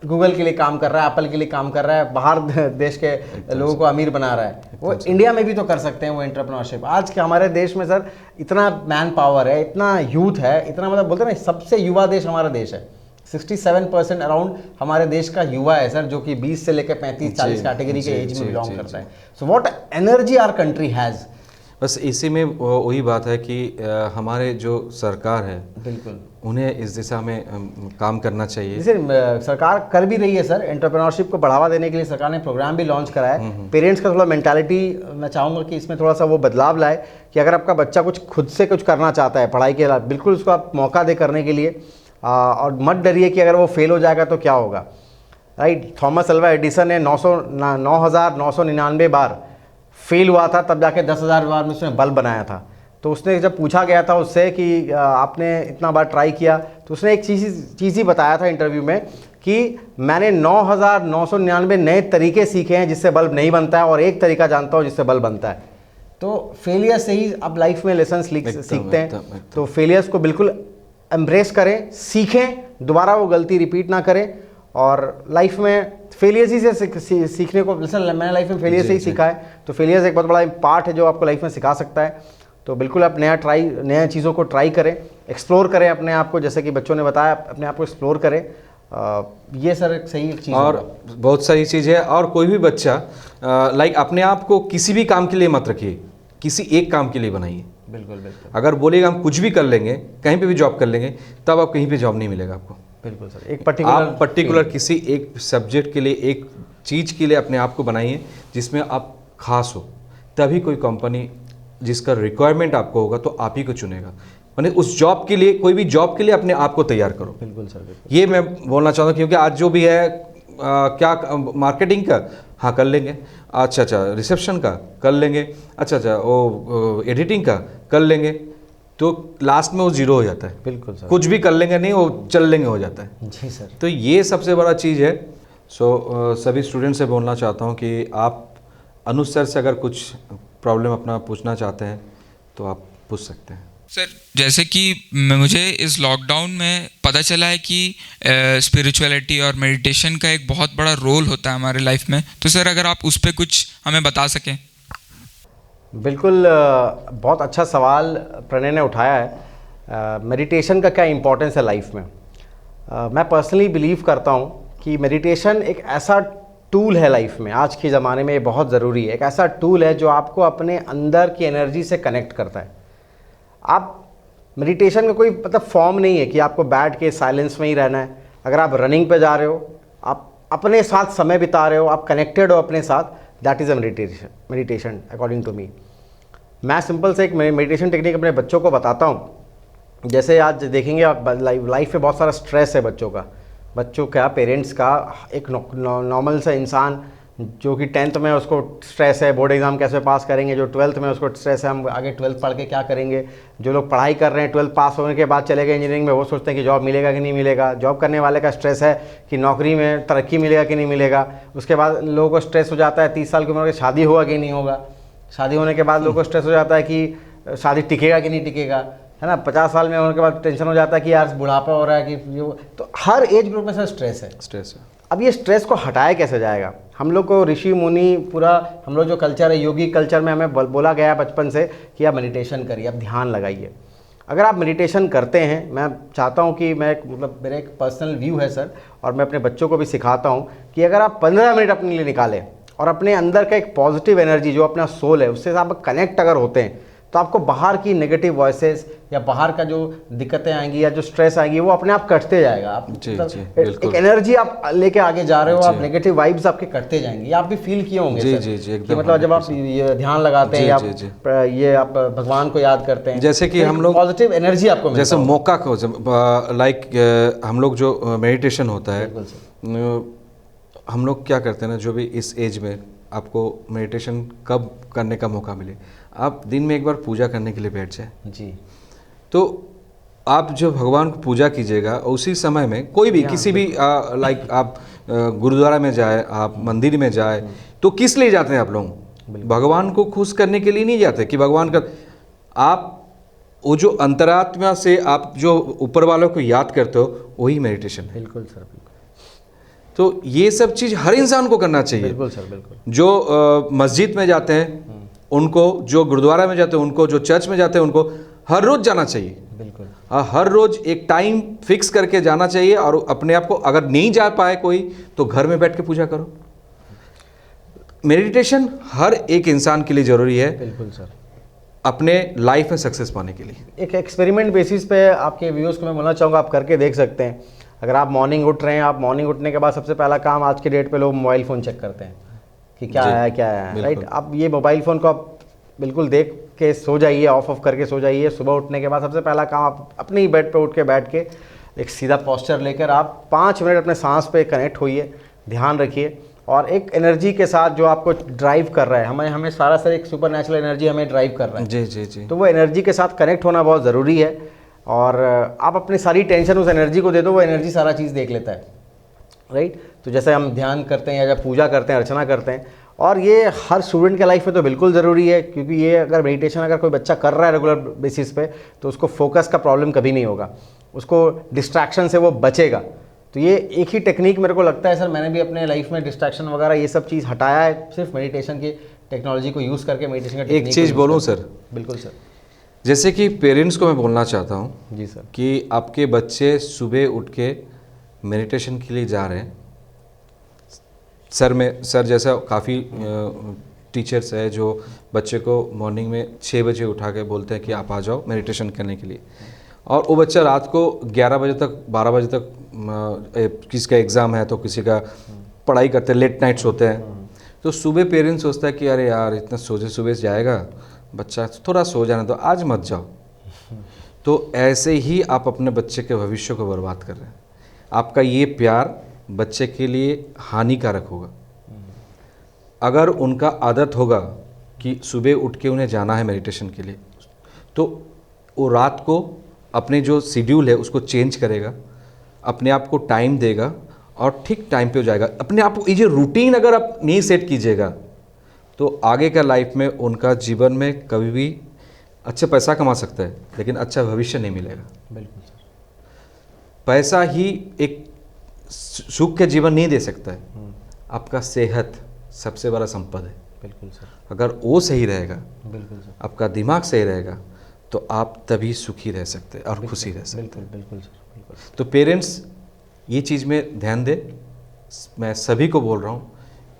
[SPEAKER 3] गूगल के लिए काम कर रहा है, एप्पल के लिए काम कर रहा है, बाहर देश के लोगों को अमीर बना रहा है। वो इंडिया में भी तो कर सकते हैं वो एंटरप्रेन्योरशिप। आज के हमारे देश में सर इतना मैन पावर है, इतना यूथ है, इतना मतलब बोलते हैं ना सबसे युवा देश हमारा देश है। 67% अराउंड हमारे देश का युवा है सर, जो कि 20 से लेकर 35-40 कैटेगरी के एज में बिलोंग करता है। So what energy our country has.
[SPEAKER 2] बस इसी में वही बात है कि हमारे जो सरकार है, बिल्कुल उन्हें इस दिशा में काम करना चाहिए।
[SPEAKER 3] जैसे सरकार कर भी रही है सर, एंटरप्रेन्योरशिप को बढ़ावा देने के लिए सरकार ने प्रोग्राम भी लॉन्च करा है। पेरेंट्स का थोड़ा मेंटालिटी मैं चाहूँगा कि इसमें थोड़ा सा वो बदलाव लाए कि अगर आपका बच्चा कुछ खुद से कुछ करना चाहता है पढ़ाई के अलावा, बिल्कुल उसको आप मौका दे करने के लिए, और मत डरिए कि अगर वो फेल हो जाएगा तो क्या होगा। राइट, थॉमस अल्वा एडिसन ने 9,999 बार फेल हुआ था, तब जाके 10,000 बार में उसने बल्ब बनाया था। तो उसने जब पूछा गया था उससे कि आपने इतना बार ट्राई किया, तो उसने एक चीज़ ही बताया था इंटरव्यू में कि मैंने 9,999 नए तरीके सीखे हैं जिससे बल्ब नहीं बनता है, और एक तरीका जानता हूँ जिससे बल्ब बनता है। तो फेलियर से ही आप लाइफ में लेसन सीखते हैं। तो फेलियर्स को बिल्कुल एम्ब्रेस करें, सीखें, दोबारा वो गलती रिपीट ना करें, और लाइफ में फेलियर्स ही से सीखने को, मैंने लाइफ में फेलियर से ही सीखा है। तो फेलियर्स एक बहुत बड़ा पार्ट है जो आपको लाइफ में सिखा सकता है। तो बिल्कुल आप नया चीज़ों को ट्राई करें, एक्सप्लोर करें अपने आप को, जैसे कि बच्चों ने बताया, अपने आप को एक्सप्लोर करें। ये सर एक सही चीज़
[SPEAKER 2] और बहुत सारी चीज़ है। और कोई भी बच्चा लाइक अपने आप को किसी भी काम के लिए मत रखिए, किसी एक काम के लिए बनाइए।
[SPEAKER 3] बिल्कुल बिल्कुल।
[SPEAKER 2] अगर बोलेगा हम कुछ भी कर लेंगे, कहीं पे भी जॉब कर लेंगे, तब आप कहीं पे जॉब नहीं मिलेगा आपको।
[SPEAKER 3] बिल्कुल सर, एक
[SPEAKER 2] पर्टिकुलर किसी एक सब्जेक्ट के लिए, एक चीज़ के लिए अपने आप को बनाइए जिसमें आप खास हो, तभी कोई कंपनी जिसका रिक्वायरमेंट आपको होगा तो आप ही को चुनेगा। माने उस जॉब के लिए, कोई भी जॉब के लिए अपने आप को तैयार करो।
[SPEAKER 3] बिल्कुल सर, बिल्कुल।
[SPEAKER 2] ये मैं बोलना चाहता हूँ, क्योंकि आज जो भी है क्या मार्केटिंग का, हाँ कर लेंगे, अच्छा रिसेप्शन का कर लेंगे, अच्छा वो एडिटिंग का कर लेंगे, तो लास्ट में वो जीरो हो जाता है।
[SPEAKER 3] बिल्कुल सर,
[SPEAKER 2] कुछ भी कर लेंगे नहीं, वो चल लेंगे हो जाता है।
[SPEAKER 3] जी सर।
[SPEAKER 2] तो ये सबसे बड़ा चीज़ है। सो सभी स्टूडेंट से बोलना चाहता हूँ कि आप अनुज सर से अगर कुछ प्रॉब्लम अपना पूछना चाहते हैं तो आप पूछ सकते हैं।
[SPEAKER 4] सर, जैसे कि मुझे इस लॉकडाउन में पता चला है कि स्पिरिचुअलिटी और मेडिटेशन का एक बहुत बड़ा रोल होता है हमारे लाइफ में, तो सर अगर आप उस पर कुछ हमें बता सकें।
[SPEAKER 3] बिल्कुल, बहुत अच्छा सवाल प्रणय ने उठाया है। मेडिटेशन का क्या इम्पोर्टेंस है लाइफ में। मैं पर्सनली बिलीव करता हूँ कि मेडिटेशन एक ऐसा टूल है लाइफ में, आज के ज़माने में ये बहुत ज़रूरी है। एक ऐसा टूल है जो आपको अपने अंदर की एनर्जी से कनेक्ट करता है। आप मेडिटेशन का कोई मतलब फॉर्म नहीं है कि आपको बैठ के साइलेंस में ही रहना है। अगर आप रनिंग पे जा रहे हो, आप अपने साथ समय बिता रहे हो, आप कनेक्टेड हो अपने साथ, that is a meditation according to me. मैं सिंपल से एक मेडिटेशन टेक्निक अपने बच्चों को बताता हूँ। जैसे आज देखेंगे आप लाइफ में बहुत सारा स्ट्रेस है बच्चों का, पेरेंट्स का, एक नॉर्मल सा इंसान जो कि 10th में उसको स्ट्रेस है बोर्ड एग्ज़ाम कैसे पास करेंगे, जो 12th में उसको स्ट्रेस है हम आगे 12th पढ़ के क्या करेंगे, जो लोग पढ़ाई कर रहे हैं 12th पास होने के बाद चले गए इंजीनियरिंग में, वो सोचते हैं कि जॉब मिलेगा कि नहीं मिलेगा, जॉब करने वाले का स्ट्रेस है कि नौकरी में तरक्की मिलेगा कि नहीं मिलेगा। उसके बाद लोगों को स्ट्रेस हो जाता है 30 साल की उम्र में शादी होगा कि नहीं होगा, शादी होने के बाद लोगों को स्ट्रेस हो जाता है कि शादी टिकेगा कि नहीं टिकेगा, है ना। 50 साल में होने के बाद टेंशन हो जाता है कि यार बुढ़ापा हो रहा है कि तो हर एज ग्रुप में सर स्ट्रेस है। अब ये स्ट्रेस को हटाया कैसे जाएगा? हम लोग को ऋषि मुनि पूरा हम लोग जो कल्चर है, योगी कल्चर में हमें बोला गया है बचपन से कि आप मेडिटेशन करिए, आप ध्यान लगाइए। अगर आप मेडिटेशन करते हैं, मैं चाहता हूं कि मैं मतलब मेरा एक पर्सनल व्यू है सर, और मैं अपने बच्चों को भी सिखाता हूं कि अगर आप 15 मिनट अपने लिए निकालें और अपने अंदर का एक पॉजिटिव एनर्जी जो अपना सोल है उससे आप कनेक्ट अगर होते हैं, तो आपको बाहर की नेगेटिव वॉइसेस या बाहर का जो दिक्कतें आएंगी या जो स्ट्रेस आएंगी वो अपने आप कटते जाएगा। आप एक एनर्जी आप लेके आगे जा रहे हो, आप नेगेटिव वाइब्स आपके कटते जाएंगे। ये आप भी फील किए होंगे कि मतलब जब आप ये ध्यान लगाते हैं, आप भगवान को याद करते हैं,
[SPEAKER 2] जैसे कि हम लोग
[SPEAKER 3] पॉजिटिव एनर्जी आपको मिलता है।
[SPEAKER 2] जैसे मौका को लाइक हम लोग जो मेडिटेशन होता है, हम लोग क्या करते हैं ना, जो भी इस एज में आपको मेडिटेशन कब करने का मौका मिले, आप दिन में एक बार पूजा करने के लिए बैठ जाए जी, तो आप जो भगवान को पूजा कीजिएगा उसी समय में कोई भी किसी भी लाइक आप गुरुद्वारा में जाए, आप मंदिर में जाए, तो किस लिए जाते हैं आप लोग? भगवान को खुश करने के लिए नहीं जाते कि भगवान का, आप वो जो अंतरात्मा से आप जो ऊपर वालों को याद करते हो वही मेडिटेशन है।
[SPEAKER 3] बिल्कुल सर, बिल्कुल।
[SPEAKER 2] तो ये सब चीज़ हर इंसान को करना चाहिए।
[SPEAKER 3] बिल्कुल सर, बिल्कुल।
[SPEAKER 2] जो मस्जिद में जाते हैं उनको, जो गुरुद्वारा में जाते हैं उनको, जो चर्च में जाते हैं उनको हर रोज़ जाना चाहिए।
[SPEAKER 3] बिल्कुल।
[SPEAKER 2] हर रोज़ एक टाइम फिक्स करके जाना चाहिए, और अपने आप को अगर नहीं जा पाए कोई तो घर में बैठ के पूजा करो। मेडिटेशन हर एक इंसान के लिए ज़रूरी है।
[SPEAKER 3] बिल्कुल सर,
[SPEAKER 2] अपने लाइफ में सक्सेस पाने के लिए।
[SPEAKER 3] एक एक्सपेरिमेंट बेसिस पे आपके व्यूअर्स को मैं बोलना चाहूँगा, आप करके देख सकते हैं। अगर आप मॉर्निंग उठ रहे हैं, आप मॉर्निंग उठने के बाद सबसे पहला काम आज के डेट पे लोग मोबाइल फ़ोन चेक करते हैं कि क्या है, राइट। आप ये मोबाइल फ़ोन को आप बिल्कुल देख के सो जाइए, ऑफ करके सो जाइए। सुबह उठने के बाद सबसे पहला काम आप अपने ही बेड पे बैठ के एक सीधा पोस्चर लेकर आप 5 मिनट अपने सांस पे कनेक्ट होइए, ध्यान रखिए, और एक एनर्जी के साथ जो आपको ड्राइव कर रहा है, हमें सारा सर एक सुपर नेचुरल एनर्जी हमें ड्राइव कर रहा है।
[SPEAKER 2] जी जी जी।
[SPEAKER 3] तो वो एनर्जी के साथ कनेक्ट होना बहुत ज़रूरी है, और आप अपनी सारी टेंशन उस एनर्जी को दे दो, वो एनर्जी सारा चीज़ देख लेता है, राइट। तो जैसे हम ध्यान करते हैं या जब पूजा करते हैं, अर्चना करते हैं, और ये हर स्टूडेंट के लाइफ में तो बिल्कुल ज़रूरी है, क्योंकि ये अगर मेडिटेशन अगर कोई बच्चा कर रहा है रेगुलर बेसिस पे, तो उसको फोकस का प्रॉब्लम कभी नहीं होगा, उसको डिस्ट्रैक्शन से वो बचेगा। तो ये एक ही टेक्निक मेरे को लगता है सर, मैंने भी अपने लाइफ में डिस्ट्रैक्शन वगैरह ये सब चीज़ हटाया है, सिर्फ मेडिटेशन की टेक्नोलॉजी को यूज़ करके, मेडिटेशन का
[SPEAKER 2] एक चीज़ बोलूँ सर?
[SPEAKER 3] बिल्कुल सर।
[SPEAKER 2] जैसे कि पेरेंट्स को मैं बोलना चाहता हूँ
[SPEAKER 3] जी सर,
[SPEAKER 2] कि आपके बच्चे सुबह उठ के मेडिटेशन के लिए जा रहे हैं, सर जैसा काफ़ी टीचर्स है जो बच्चे को मॉर्निंग में 6 बजे उठा के बोलते हैं कि आप आ जाओ मेडिटेशन करने के लिए, और वो बच्चा रात को 11 बजे तक 12 बजे तक किसी का एग्ज़ाम है तो किसी का पढ़ाई करते हैं, लेट नाइट्स होते हैं। तो सुबह पेरेंट्स सोचता है कि अरे यार इतना सोचे सुबह से जाएगा बच्चा, थोड़ा सो जाना, तो आज मत जाओ। तो ऐसे ही आप अपने बच्चे के भविष्य को बर्बाद कर रहे हैं। आपका ये प्यार बच्चे के लिए हानिकारक होगा। अगर उनका आदत होगा कि सुबह उठ के उन्हें जाना है मेडिटेशन के लिए, तो वो रात को अपने जो शेड्यूल है उसको चेंज करेगा, अपने आप को टाइम देगा और ठीक टाइम पे हो जाएगा। अपने आप को ये रूटीन अगर आप नहीं सेट कीजिएगा तो आगे का लाइफ में उनका जीवन में कभी भी अच्छा पैसा कमा सकता है लेकिन अच्छा भविष्य नहीं मिलेगा।
[SPEAKER 3] बिल्कुल सर।
[SPEAKER 2] पैसा ही एक सुख के जीवन नहीं दे सकता है। आपका सेहत सबसे बड़ा संपद है।
[SPEAKER 3] बिल्कुल सर।
[SPEAKER 2] अगर वो सही रहेगा,
[SPEAKER 3] बिल्कुल सर,
[SPEAKER 2] आपका दिमाग सही रहेगा, तो आप तभी सुखी रह सकते हैं और खुशी रह सकते हैं।
[SPEAKER 3] बिल्कुल बिल्कुल सर, बिल्कुल।
[SPEAKER 2] तो पेरेंट्स ये चीज़ में ध्यान दें। मैं सभी को बोल रहा हूँ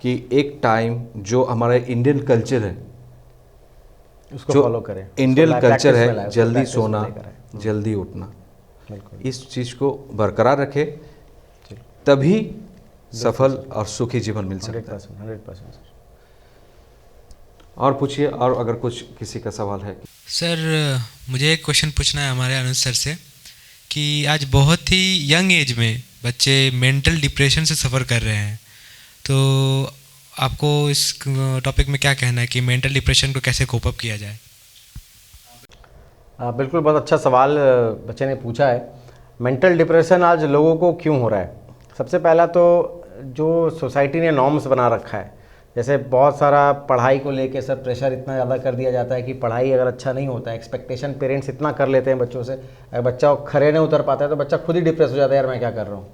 [SPEAKER 2] कि एक टाइम जो हमारा इंडियन कल्चर है
[SPEAKER 3] उसको
[SPEAKER 2] जो
[SPEAKER 3] फॉलो करें।
[SPEAKER 2] इंडियन कल्चर है,
[SPEAKER 3] उसको
[SPEAKER 2] जल्दी
[SPEAKER 3] practice में
[SPEAKER 2] सोना,
[SPEAKER 3] लेकर आएं।
[SPEAKER 2] जल्दी उठना,
[SPEAKER 3] बिल्कुल।
[SPEAKER 2] इस चीज़ को बरकरार रखें। तभी सफल और सुखी जीवन मिल सकता है।
[SPEAKER 3] 100% सर।
[SPEAKER 2] और पूछिए, और अगर कुछ किसी का सवाल है।
[SPEAKER 6] सर मुझे एक क्वेश्चन पूछना है हमारे अनुज सर से कि आज बहुत ही यंग एज में बच्चे मेंटल डिप्रेशन से सफ़र कर रहे हैं, तो आपको इस टॉपिक में क्या कहना है कि मेंटल डिप्रेशन को कैसे कोप अप किया जाए?
[SPEAKER 3] बिल्कुल, बहुत अच्छा सवाल बच्चे ने पूछा है। मेंटल डिप्रेशन आज लोगों को क्यों हो रहा है? सबसे पहला तो जो सोसाइटी ने नॉर्म्स बना रखा है, जैसे बहुत सारा पढ़ाई को लेके सर प्रेशर इतना ज़्यादा कर दिया जाता है कि पढ़ाई अगर अच्छा नहीं होता है, एक्सपेक्टेशन पेरेंट्स इतना कर लेते हैं बच्चों से, अगर बच्चा खरे नहीं उतर पाता है तो बच्चा खुद ही डिप्रेस हो जाता है, यार मैं क्या कर रहा हूँ।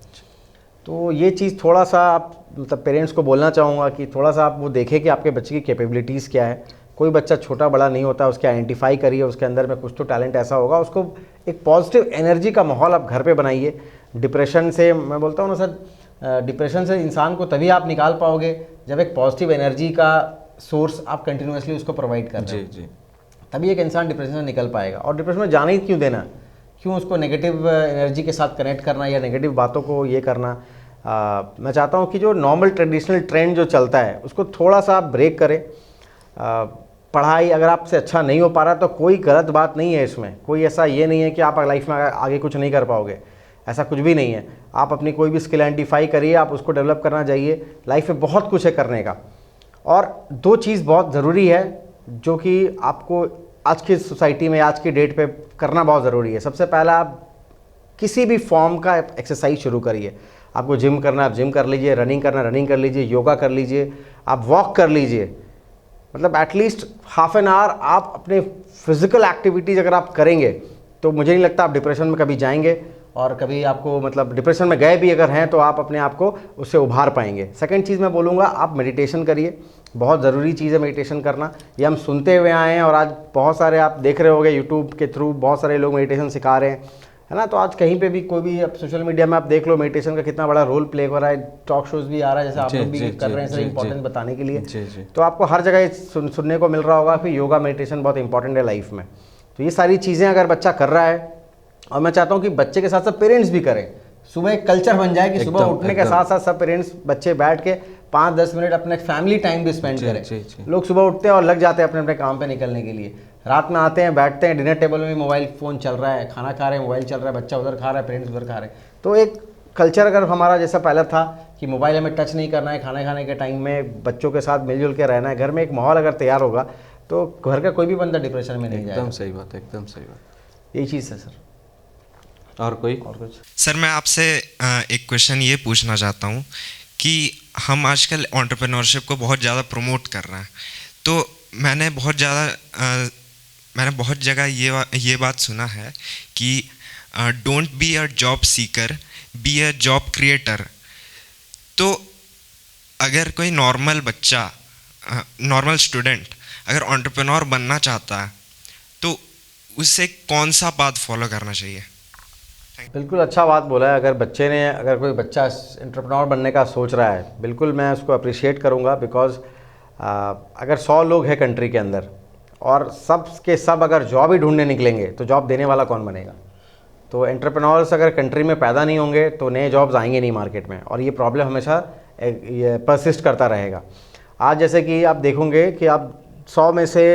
[SPEAKER 3] तो ये चीज़ थोड़ा सा आप मतलब पेरेंट्स को बोलना चाहूँगा कि थोड़ा सा आप वो देखें कि आपके बच्चे की कैपेबिलिटीज़ क्या है। कोई बच्चा छोटा बड़ा नहीं होता, उसके आइडेंटिफाई करिए, उसके अंदर में कुछ तो टैलेंट ऐसा होगा, उसको एक पॉजिटिव एनर्जी का माहौल आप घर पे बनाइए। डिप्रेशन से मैं बोलता हूँ ना सर, डिप्रेशन से इंसान को तभी आप निकाल पाओगे जब एक पॉजिटिव एनर्जी का सोर्स आप कंटिन्यूसली उसको प्रोवाइड कर रहे हो। जी, तभी एक इंसान डिप्रेशन से निकल पाएगा। और डिप्रेशन में जाने ही क्यों देना, क्यों उसको नेगेटिव एनर्जी के साथ कनेक्ट करना या नेगेटिव बातों को ये करना। मैं चाहता हूँ कि जो नॉर्मल ट्रेडिशनल ट्रेंड जो चलता है उसको थोड़ा सा आप ब्रेक करें। पढ़ाई अगर आपसे अच्छा नहीं हो पा रहा तो कोई गलत बात नहीं है इसमें, कोई ऐसा ये नहीं है कि आप लाइफ में आगे कुछ नहीं कर पाओगे, ऐसा कुछ भी नहीं है। आप अपनी कोई भी स्किल आइडेंटिफाई करिए, आप उसको डेवलप करना चाहिए। लाइफ में बहुत कुछ है करने का। और दो चीज़ बहुत ज़रूरी है जो कि आपको आज की सोसाइटी में आज की डेट पे करना बहुत ज़रूरी है। सबसे पहला, आप किसी भी फॉर्म का एक्सरसाइज शुरू करिए। आपको जिम करना है आप जिम कर लीजिए, रनिंग करना रनिंग कर लीजिए, योगा कर लीजिए, आप वॉक कर लीजिए। मतलब एटलीस्ट हाफ एन आवर आप अपने फिजिकल एक्टिविटीज़ अगर आप करेंगे तो मुझे नहीं लगता आप डिप्रेशन में कभी जाएंगे, और कभी आपको मतलब डिप्रेशन में गए भी अगर हैं तो आप अपने आप को उससे उभार पाएंगे। सेकंड चीज़ मैं बोलूँगा, आप मेडिटेशन करिए, बहुत ज़रूरी चीज़ है मेडिटेशन करना। ये हम सुनते हुए आए हैं और आज बहुत सारे आप देख रहे होंगे यूट्यूब के थ्रू बहुत सारे लोग मेडिटेशन सिखा रहे हैं, है ना। तो आज कहीं पे भी कोई भी आप सोशल मीडिया में आप देख लो मेडिटेशन का कितना बड़ा रोल प्ले हो रहा है, टॉक शोज़ भी आ रहा है जैसे आप लोग भी कर रहे हैं सर, इंपॉर्टेंस बताने के लिए। तो आपको हर जगह सुनने को मिल रहा होगा कि योगा मेडिटेशन बहुत इंपॉर्टेंट है लाइफ में। तो ये सारी चीज़ें अगर बच्चा कर रहा है, और मैं चाहता हूँ कि बच्चे के साथ साथ पेरेंट्स भी करें, सुबह एक कल्चर बन जाए कि सुबह उठने के साथ साथ सब पेरेंट्स बच्चे बैठ के 5-10 मिनट अपने फैमिली टाइम भी स्पेंड करें। लोग सुबह उठते हैं और लग जाते हैं अपने अपने काम पे निकलने के लिए, रात में आते हैं बैठते हैं, डिनर टेबल में भी मोबाइल फ़ोन चल रहा है, खाना खा रहे हैं मोबाइल चल रहा है, बच्चा उधर खा रहा है पेरेंट्स उधर खा रहे हैं। तो एक कल्चर अगर हमारा जैसा पहले था कि मोबाइल हमें टच नहीं करना है, खाना खाने के टाइम में बच्चों के साथ मिलजुल के रहना है, घर में एक माहौल अगर तैयार होगा तो घर का कोई भी बंदा डिप्रेशन में नहीं जाएगा।
[SPEAKER 2] एकदम सही बात है, एकदम सही बात।
[SPEAKER 3] यही चीज़ है सर।
[SPEAKER 2] और कोई
[SPEAKER 3] और कुछ
[SPEAKER 5] सर, मैं आपसे एक क्वेश्चन ये पूछना चाहता हूँ कि हम आजकल एंटरप्रेन्योरशिप को बहुत ज़्यादा प्रमोट कर रहे हैं, तो मैंने बहुत जगह ये बात सुना है कि don't be a job seeker, be a job creator. तो अगर कोई नॉर्मल बच्चा, नॉर्मल स्टूडेंट अगर एंटरप्रेन्योर बनना चाहता है तो उससे कौन सा पाथ फॉलो करना चाहिए?
[SPEAKER 3] बिल्कुल अच्छा बात बोला है। अगर कोई बच्चा एंटरप्रेन्योर बनने का सोच रहा है, बिल्कुल मैं उसको अप्रिशिएट करूँगा। बिकॉज अगर 100 लोग हैं कंट्री के अंदर और सब के सब अगर जॉब ही ढूंढने निकलेंगे तो जॉब देने वाला कौन बनेगा? तो एंटरप्रेन्योर्स अगर कंट्री में पैदा नहीं होंगे तो नए जॉब्स आएंगे नहीं मार्केट में, और ये प्रॉब्लम हमेशा ये परसिस्ट करता रहेगा। आज जैसे कि आप देखोगे कि आप 100 में से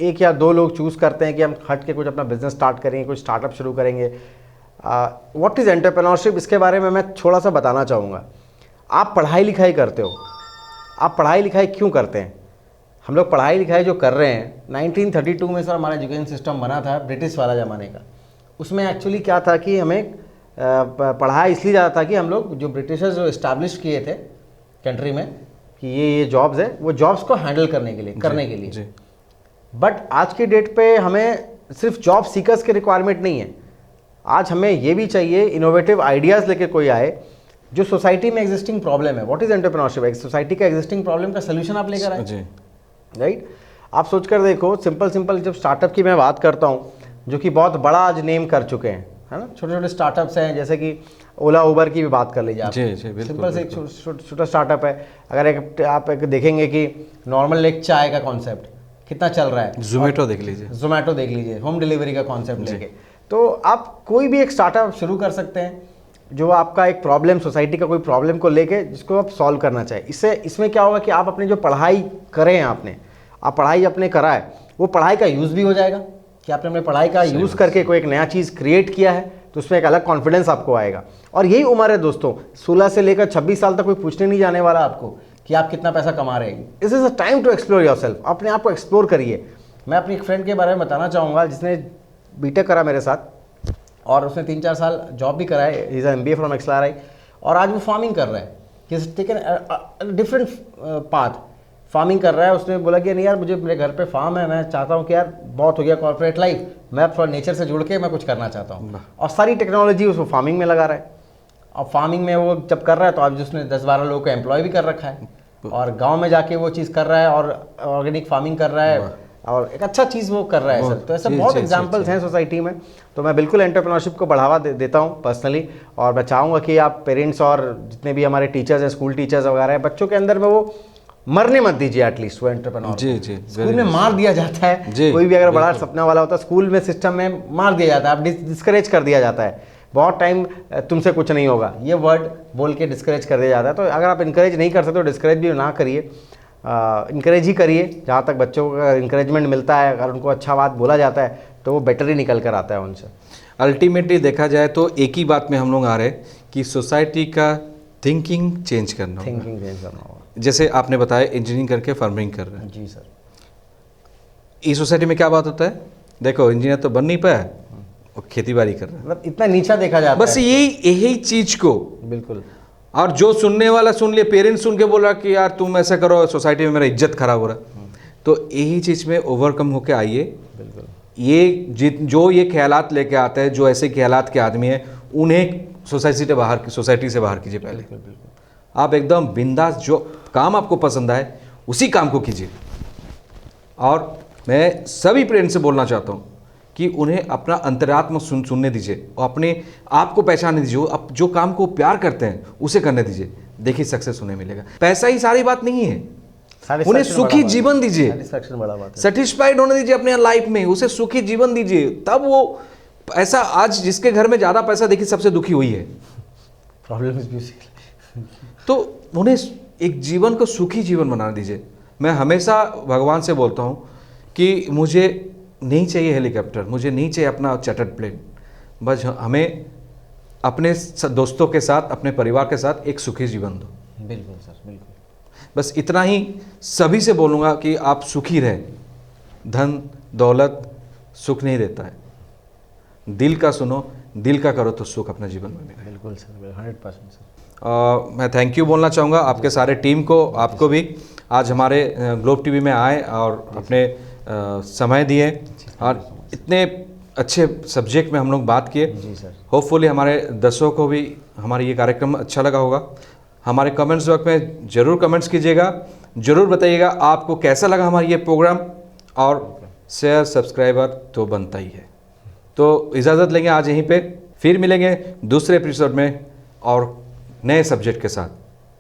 [SPEAKER 3] 1 या 2 लोग चूज़ करते हैं कि हम हट के कुछ अपना बिजनेस स्टार्ट करेंगे, कुछ स्टार्टअप शुरू करेंगे। व्हाट इज़ एंटरप्रेन्योरशिप, इसके बारे में मैं थोड़ा सा बताना चाहूँगा। आप पढ़ाई लिखाई करते हो, आप पढ़ाई लिखाई क्यों करते हैं? हम लोग पढ़ाई लिखाई जो कर रहे हैं, 1932 में सर हमारा एजुकेशन सिस्टम बना था, ब्रिटिश वाला ज़माने का। उसमें एक्चुअली क्या था कि हमें पढ़ाई इसलिए ज़्यादा था कि हम लोग जो ब्रिटिशर्स जो इस्टेब्लिश किए थे कंट्री में कि ये जॉब्स है, वो जॉब्स को हैंडल करने के लिए बट आज की डेट पे हमें सिर्फ जॉब सीकर्स की रिक्वायरमेंट नहीं है। आज हमें ये भी चाहिए इनोवेटिव आइडियाज़ लेके कोई आए जो सोसाइटी में एग्जिस्टिंग प्रॉब्लम है। What is entrepreneurship? एक सोसाइटी का एग्जिस्टिंग प्रॉब्लम का सोल्यूशन आप लेकर आए, राइट? आप सोच कर देखो, सिंपल जब स्टार्टअप की मैं बात करता हूँ जो कि बहुत बड़ा आज नेम कर चुके हैं, है ना। छोटे छोटे स्टार्टअप्स हैं, जैसे कि ओला उबर की भी बात कर लीजिए आप। सिंपल से एक छोटा स्टार्टअप है। अगर आप देखेंगे कि नॉर्मल एक चाय का कॉन्सेप्ट कितना चल रहा है,
[SPEAKER 2] जोमेटो देख लीजिए,
[SPEAKER 3] होम डिलीवरी का कॉन्सेप्ट लेके। तो आप कोई भी एक स्टार्टअप शुरू कर सकते हैं। जो आपका एक प्रॉब्लम, सोसाइटी का कोई प्रॉब्लम को लेके जिसको आप सॉल्व करना चाहें। इसमें क्या होगा कि आप अपनी जो पढ़ाई करें, आप पढ़ाई अपने कराए, वो पढ़ाई का यूज़ भी हो जाएगा कि आपने अपने पढ़ाई का यूज़ करके कोई एक नया चीज़ क्रिएट किया है, तो उसमें एक अलग कॉन्फिडेंस आपको आएगा। और यही उम्र है दोस्तों, 16 से लेकर 26 साल तक कोई पूछने नहीं जाने वाला आपको कि आप कितना पैसा कमा रहे हैं। This is a time to explore yourself. अपने आप को एक्सप्लोर करिए। मैं अपनी एक फ्रेंड के बारे में बताना चाहूँगा जिसने बीटेक करा मेरे साथ, और उसने 3-4 साल जॉब भी करा है। इज़ MBA फ्रॉम XLRI, और आज वो फार्मिंग कर रहा है। He is taken different path, farming कर रहा है। उसने बोला कि नहीं यार, मुझे मेरे घर पे फार्म है, मैं चाहता हूँ कि यार बहुत हो गया कॉर्पोरेट लाइफ, मैं थोड़ा नेचर से जुड़ के मैं कुछ करना चाहता हूँ। और सारी टेक्नोलॉजी उसको फार्मिंग में लगा रहा है। और फार्मिंग में वो जब कर रहा है तो आज उसने 10-12 लोगों को एम्प्लॉय भी कर रखा है, और गाँव में जाके वो चीज़ कर रहा है और ऑर्गेनिक फार्मिंग कर रहा है, और एक अच्छा चीज़ वो कर रहा है सर। तो ऐसे बहुत एग्जांपल्स हैं सोसाइटी में। तो मैं बिल्कुल एंटरप्रेन्योरशिप को बढ़ावा देता हूँ पर्सनली, और मैं चाहूँगा कि आप पेरेंट्स और जितने भी हमारे टीचर्स हैं, स्कूल टीचर्स वगैरह हैं, बच्चों के अंदर में वो मरने मत दीजिए एटलीस्ट वो एंटरप्रेन्योर।
[SPEAKER 2] जी
[SPEAKER 3] स्कूल में मार दिया जाता है, कोई भी अगर बड़ा सपना वाला होता है स्कूल में सिस्टम में मार दिया जाता है, आप डिस्करेज कर दिया जाता है। बहुत टाइम तुमसे कुछ नहीं होगा, ये वर्ड बोल के डिस्करेज कर दिया जाता है। तो अगर आप इनकरेज नहीं कर सकते तो डिस्करेज भी ना करिए, इनकरेज ही करिए। जहाँ तक बच्चों को इंकरेजमेंट मिलता है, अगर उनको अच्छा बात बोला जाता है तो वो बेटर ही निकल कर आता है उनसे।
[SPEAKER 2] अल्टीमेटली देखा जाए तो एक ही बात में हम लोग आ रहे हैं कि सोसाइटी का थिंकिंग चेंज करना होगा। जैसे आपने बताया इंजीनियरिंग करके फार्मिंग कर रहे हैं।
[SPEAKER 3] जी सर।
[SPEAKER 2] इस सोसाइटी में क्या बात होता है, देखो इंजीनियर तो बन नहीं पाया, वो खेती बाड़ी कर रहा है,
[SPEAKER 3] मतलब इतना नीचा देखा जाता है
[SPEAKER 2] बस यही चीज को।
[SPEAKER 3] बिल्कुल।
[SPEAKER 2] और जो सुनने वाला सुन लिए, पेरेंट्स सुन के बोला कि यार तुम ऐसा करो, सोसाइटी में मेरा इज्जत खराब हो रहा। तो यही चीज़ में ओवरकम होके आइए।
[SPEAKER 3] बिल्कुल।
[SPEAKER 2] जो ये ख्यालात लेके आते हैं, जो ऐसे ख्यालात के आदमी हैं, उन्हें सोसाइटी से बाहर कीजिए पहले।
[SPEAKER 3] बिल्कुल।
[SPEAKER 2] आप एकदम बिंदास, जो काम आपको पसंद आए उसी काम को कीजिए। और मैं सभी पेरेंट्स से बोलना चाहता हूँ कि उन्हें अपना अंतरात्मा सुनने दीजिए, और अपने आप को पहचानने दीजिए। अब जो काम को प्यार करते हैं उसे करने दीजिए, देखिए सक्सेस उन्हें मिलेगा। पैसा ही सारी बात नहीं है, उन्हें सुखी जीवन दीजिए,
[SPEAKER 3] सेटिस्फैक्शन बड़ा बात है।
[SPEAKER 2] सेटिस्फाइड होने दीजिए अपने लाइफ में, उसे सुखी जीवन दीजिए। तब वो ऐसा, आज जिसके घर में ज़्यादा पैसा, देखिए सबसे दुखी हुई है।
[SPEAKER 3] प्रॉब्लम
[SPEAKER 2] तो उन्हें एक जीवन को सुखी जीवन बना दीजिए। मैं हमेशा भगवान से बोलता हूँ कि मुझे नहीं चाहिए हेलीकॉप्टर, मुझे नहीं चाहिए अपना चार्टर्ड प्लेन, बस हमें अपने दोस्तों के साथ, अपने परिवार के साथ एक सुखी जीवन दो।
[SPEAKER 3] बिल्कुल सर, बिल्कुल।
[SPEAKER 2] बस इतना ही सभी से बोलूँगा कि आप सुखी रहें। धन दौलत सुख नहीं देता है, दिल का सुनो, दिल का करो तो सुख अपने जीवन में मिलेगा।
[SPEAKER 3] बिल्कुल सर, 100% सर।
[SPEAKER 2] मैं थैंक यू बोलना चाहूँगा आपके सारे टीम को, आपको भी आज हमारे ग्लोब टीवी में आए और अपने समय दिए, और इतने अच्छे सब्जेक्ट में हम लोग बात किए।
[SPEAKER 3] जी सर।
[SPEAKER 2] होपफुली हमारे दर्शकों को भी हमारा ये कार्यक्रम अच्छा लगा होगा। हमारे कमेंट्स बॉक्स में ज़रूर कमेंट्स कीजिएगा, ज़रूर बताइएगा आपको कैसा लगा हमारा ये प्रोग्राम, और शेयर सब्सक्राइबर तो बनता ही है। तो इजाज़त लेंगे आज यहीं पे, फिर मिलेंगे दूसरे एपिसोड में और नए सब्जेक्ट के साथ।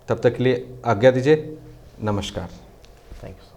[SPEAKER 2] तब तक के लिए आज्ञा दीजिए, नमस्कार।
[SPEAKER 3] थैंक्स।